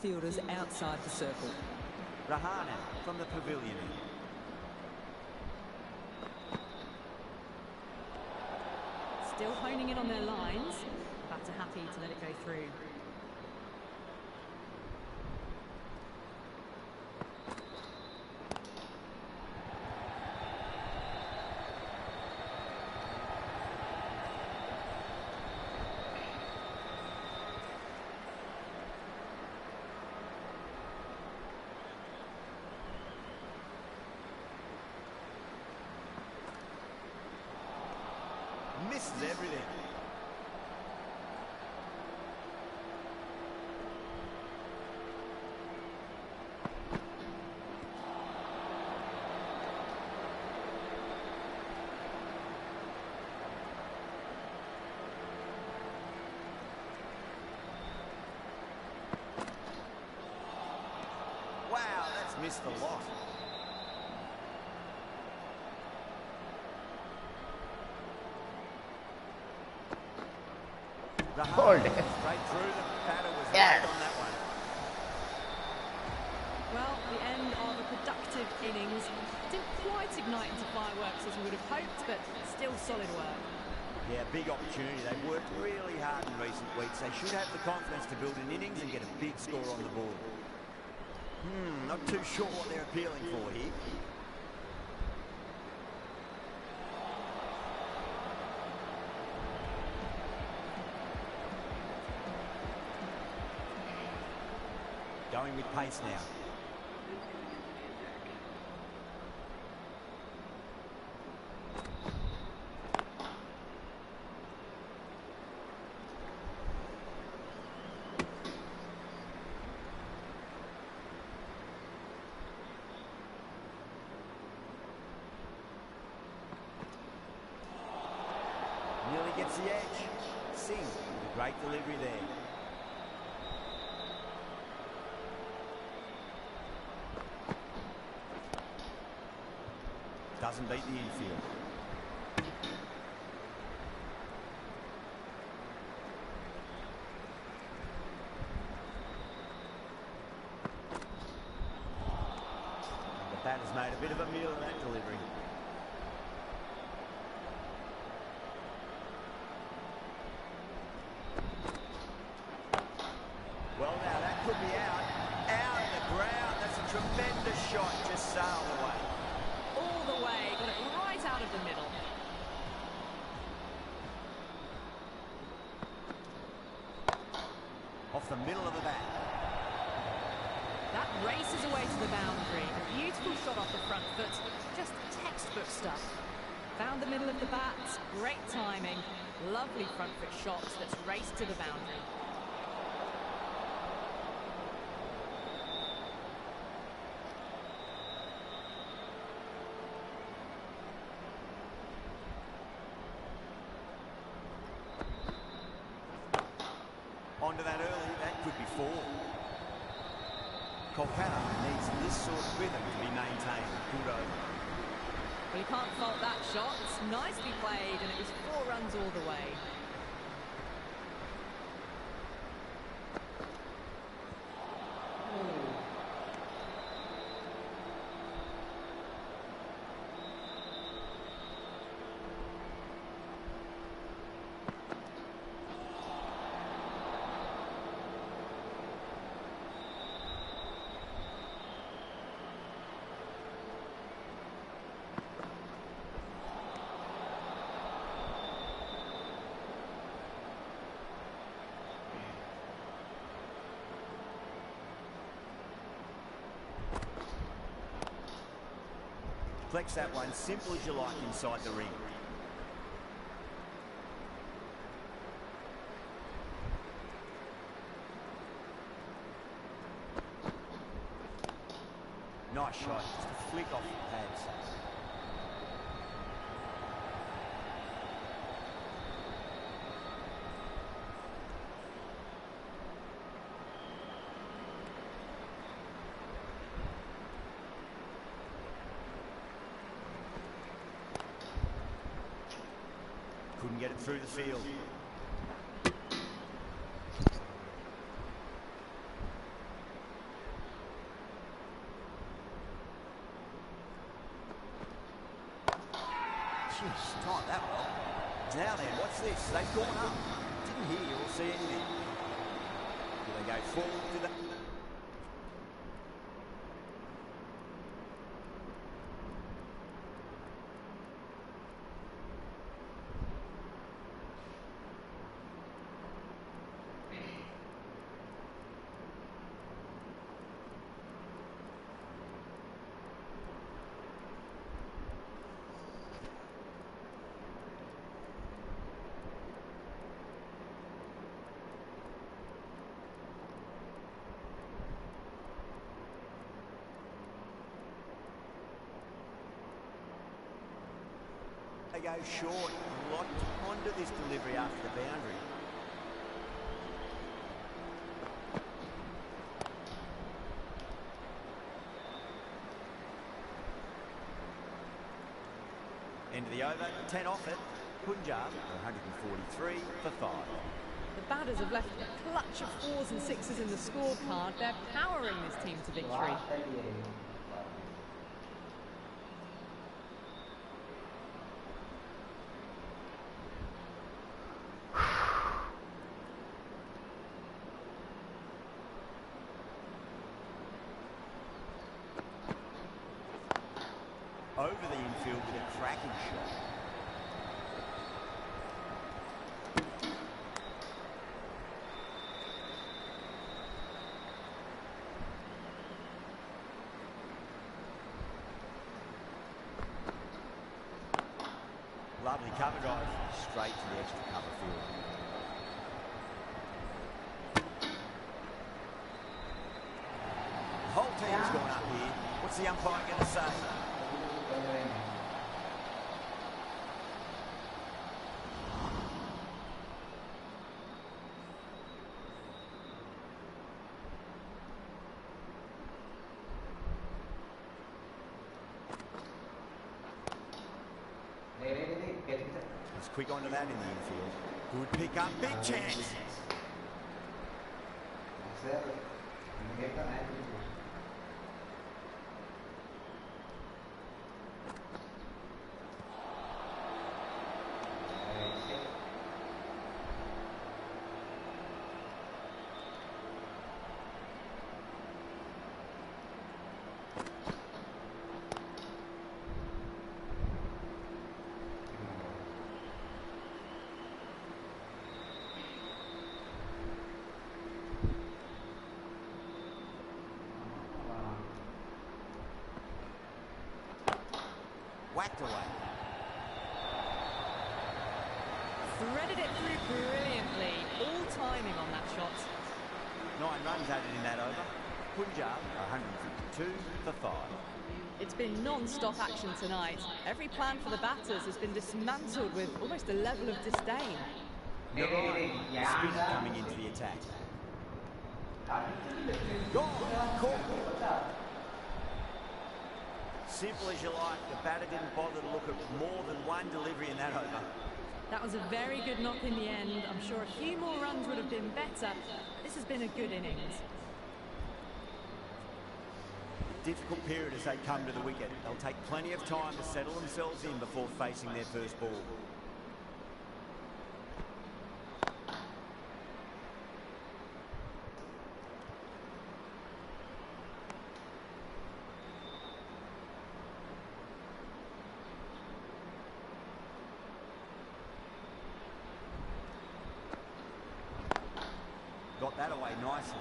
E: Fielders outside the circle.
C: Rahane from the pavilion.
B: Still honing in on their lines. Batter happy to let it go through.
C: Misses everything. Wow, that's missed a lot.
A: Hold it.
C: Straight through the batter was
A: Yes.
C: right on that one.
B: Well, the end of a productive innings. Didn't quite ignite into fireworks as we would have hoped, but still solid work.
C: Yeah, big opportunity. They've worked really hard in recent weeks. They should have the confidence to build an innings and get a big score on the board. Not too sure what they're appealing for here. Going with pace now. Nearly gets the edge. Singh with a great delivery there. Doesn't beat the infield. The batter's made a bit of a meal of that delivery. Well, now that could be out. Out of the ground. That's a tremendous shot. Just sailed away.
B: All the way, got it right out of the middle.
C: Off the middle of the bat.
B: That races away to the boundary. A beautiful shot off the front foot. Just textbook stuff. Found the middle of the bat. Great timing. Lovely front foot shot that's raced to the boundary.
C: Onto that early, that could be 4. Kolkata needs this sort of rhythm to be maintained. Good over.
B: Well, you can't fault that shot. It's nicely played, and it was 4 runs all the way.
C: Flex that one, simple as you like inside the ring. Nice shot, just a flick off the pads. Couldn't get it through the field. Jeez, timed that well. Now then, what's this? They've gone up. Didn't hear or see anything. Do they go forward to the... They go short. A lot to ponder this delivery after the boundary. End of the over, 10 off it. Punjab, 143 for 5.
B: The batters have left a clutch of 4s and 6s in the scorecard. They're powering this team to victory.
C: Over the infield with a cracking shot. Lovely cover drive, straight to the extra cover field. The whole team's gone up here. What's the umpire going to say? He's quick onto that in the infield. Good pick up, big chance. Whacked away.
B: Threaded it through brilliantly. All timing on that shot.
C: 9 runs added in that over. Punjab, 152 for 5.
B: It's been non-stop action tonight. Every plan for the batters has been dismantled with almost a level of disdain.
C: Spin coming into the attack. Gone. Caught. Simple as you like. The batter didn't bother to look at more than one delivery in that over.
B: That was a very good knock in the end. I'm sure a few more runs would have been better. This has been a good innings.
C: Difficult period as they come to the wicket. They'll take plenty of time to settle themselves in before facing their first ball. Got that away nicely.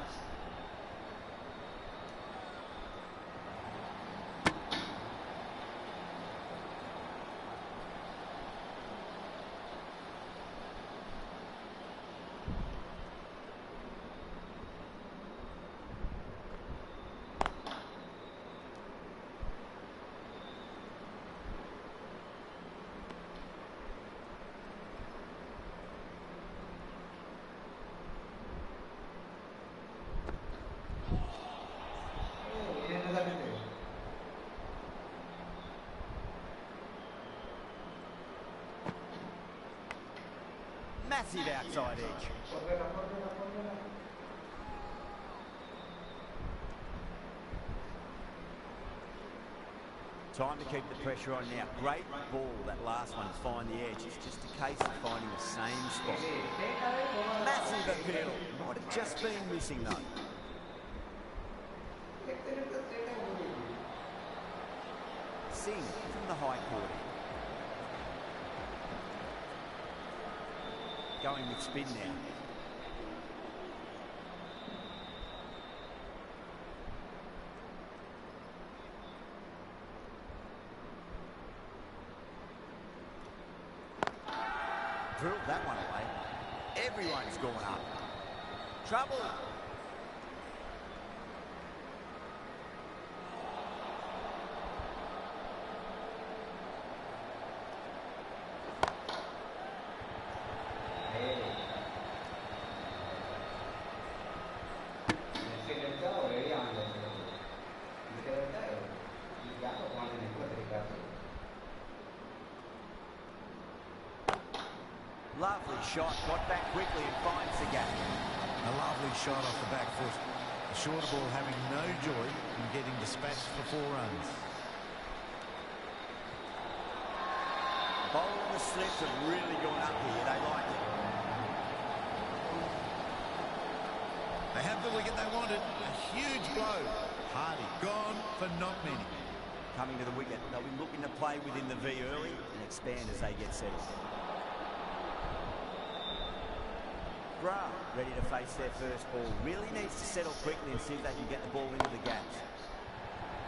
C: Massive outside edge. Time to keep the pressure on now. Great ball, that last one, to find the edge. It's just a case of finding the same spot. Massive appeal. Might have just been missing though. Singh from the high court. Going with spin now. Drilled that one away. Everyone's gone up. Trouble. Lovely shot, got back quickly and finds the gap.
F: A lovely shot off the back foot. The shorter ball having no joy in getting dispatched for 4 runs.
C: Bowling the slips have really gone up here. They like it.
F: They have the wicket they wanted. A huge blow. Hardy gone for not many.
C: Coming to the wicket, they'll be looking to play within the V early and expand as they get settled. Bra ready to face their first ball. Really needs to settle quickly and see if they can get the ball into the gaps.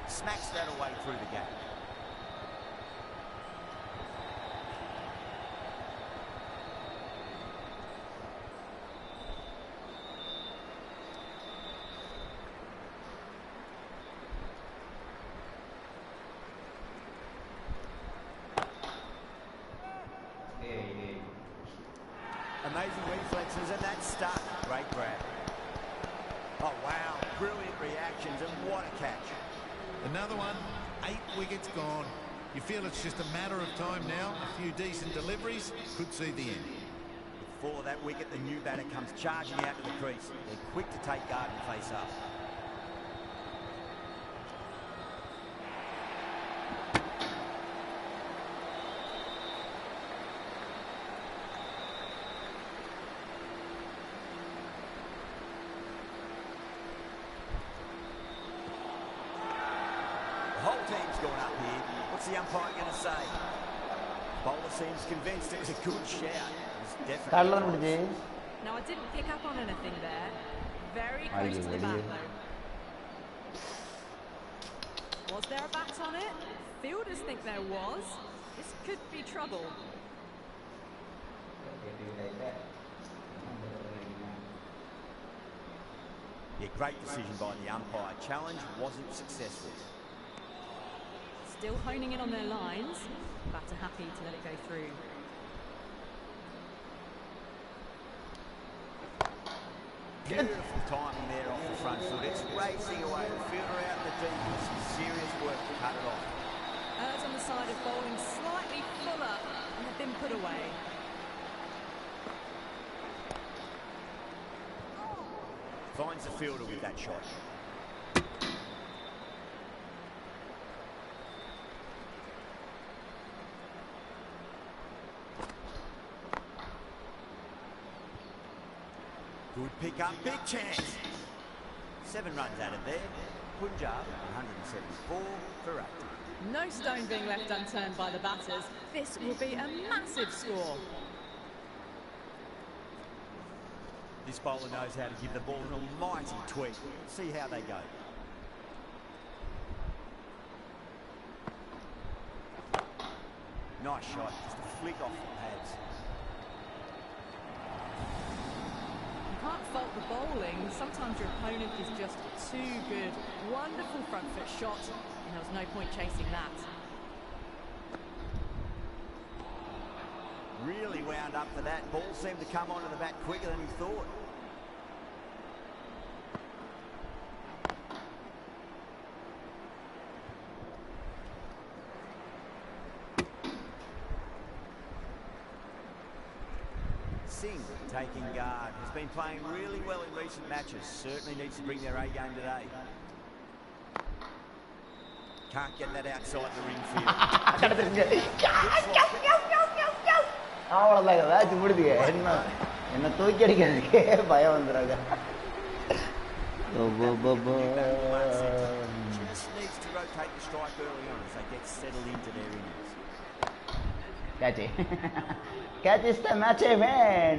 C: Smacks that away through the gap. Amazing reflexes and that's stuck. Great grab. Oh wow, brilliant reactions and what a catch.
F: Another one, 8 wickets gone. You feel it's just a matter of time now. A few decent deliveries could see the end.
C: Before that wicket, the new batter comes charging out to the crease. They're quick to take guard and face up. The whole team's gone up here. What's the umpire going to say? Bowler seems convinced it was a good shout. It was definitely.
B: Now, I didn't pick up on anything there. Very close to the bat, though. Was there a bat on it? Fielders think there was. This could be trouble.
C: Yeah, great decision by the umpire. Challenge wasn't successful.
B: Still honing in on their lines. Batter happy to let it go through.
C: Beautiful timing there off the front foot. It's racing away. The fielder out in the deep with some serious work to cut it off.
B: Errs on the side of bowling slightly fuller and have been put away.
C: Finds the fielder with that shot. Good pick up, big chance. 7 runs added there. Punjab 174 for 8.
B: No stone being left unturned by the batters. This will be a massive score.
C: This bowler knows how to give the ball an almighty tweak. See how they go. Nice shot, just a flick off the pads.
B: You can't fault the bowling. Sometimes your opponent is just too good. Wonderful front foot shot, and there was no point chasing that.
C: Really wound up for that. Ball seemed to come onto the bat quicker than he thought. Singh taking guard. Has been playing really well in recent matches. Certainly needs to bring their A game today. Can't get that outside the ring field.
A: அவ்வளோதாங்க match முடிதுங்க. என்ன தூக்கி அடிக்கிறதுக்கே பயம் வந்துடுறாங்க.
C: Just needs to rotate the strike early on as they get settled into their innings.
A: Catch is the match man.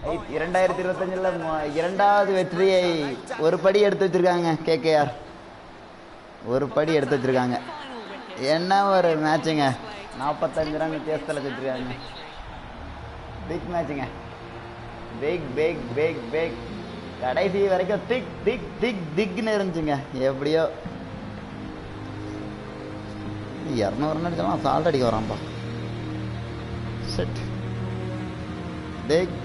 A: 2025ல இரண்டாவது வெற்றியை ஒரு படி எடுத்து வச்சிருக்காங்க கேகேஆர். ஒரு படி எடுத்து வச்சிருக்காங்க. என்ன ஒரு மேட்சுங்க. 45 ரன் வித்தியாசத்தில் வச்சிருக்காங்க. பிக் மேட்சுங்க. பிக் கடைசி வரைக்கும் திக்னு இருந்துச்சுங்க. எப்படியோ 200 ரன் அடிச்சாலும் சால்ட் அடிக்க வரான்பா. செட் தேக்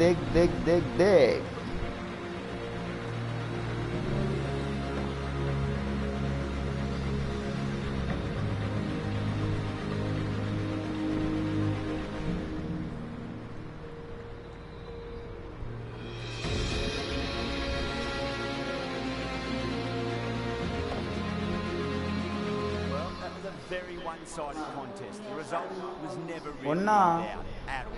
C: Very one-sided contest. The result was never really
A: Onna.
C: in doubt at all.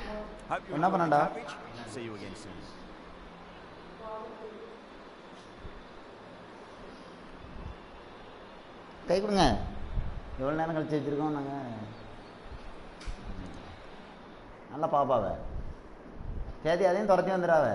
C: Hope you
A: Onna
C: enjoyed the
A: Pananda.
C: coverage. See you again soon.
A: கை கொடுங்க. எவ்வளோ நேரம் கழிச்சு வச்சுருக்கோம் நாங்கள். நல்லா பாப்பாவை சேதி அதையும் துரத்தி வந்துடாவ.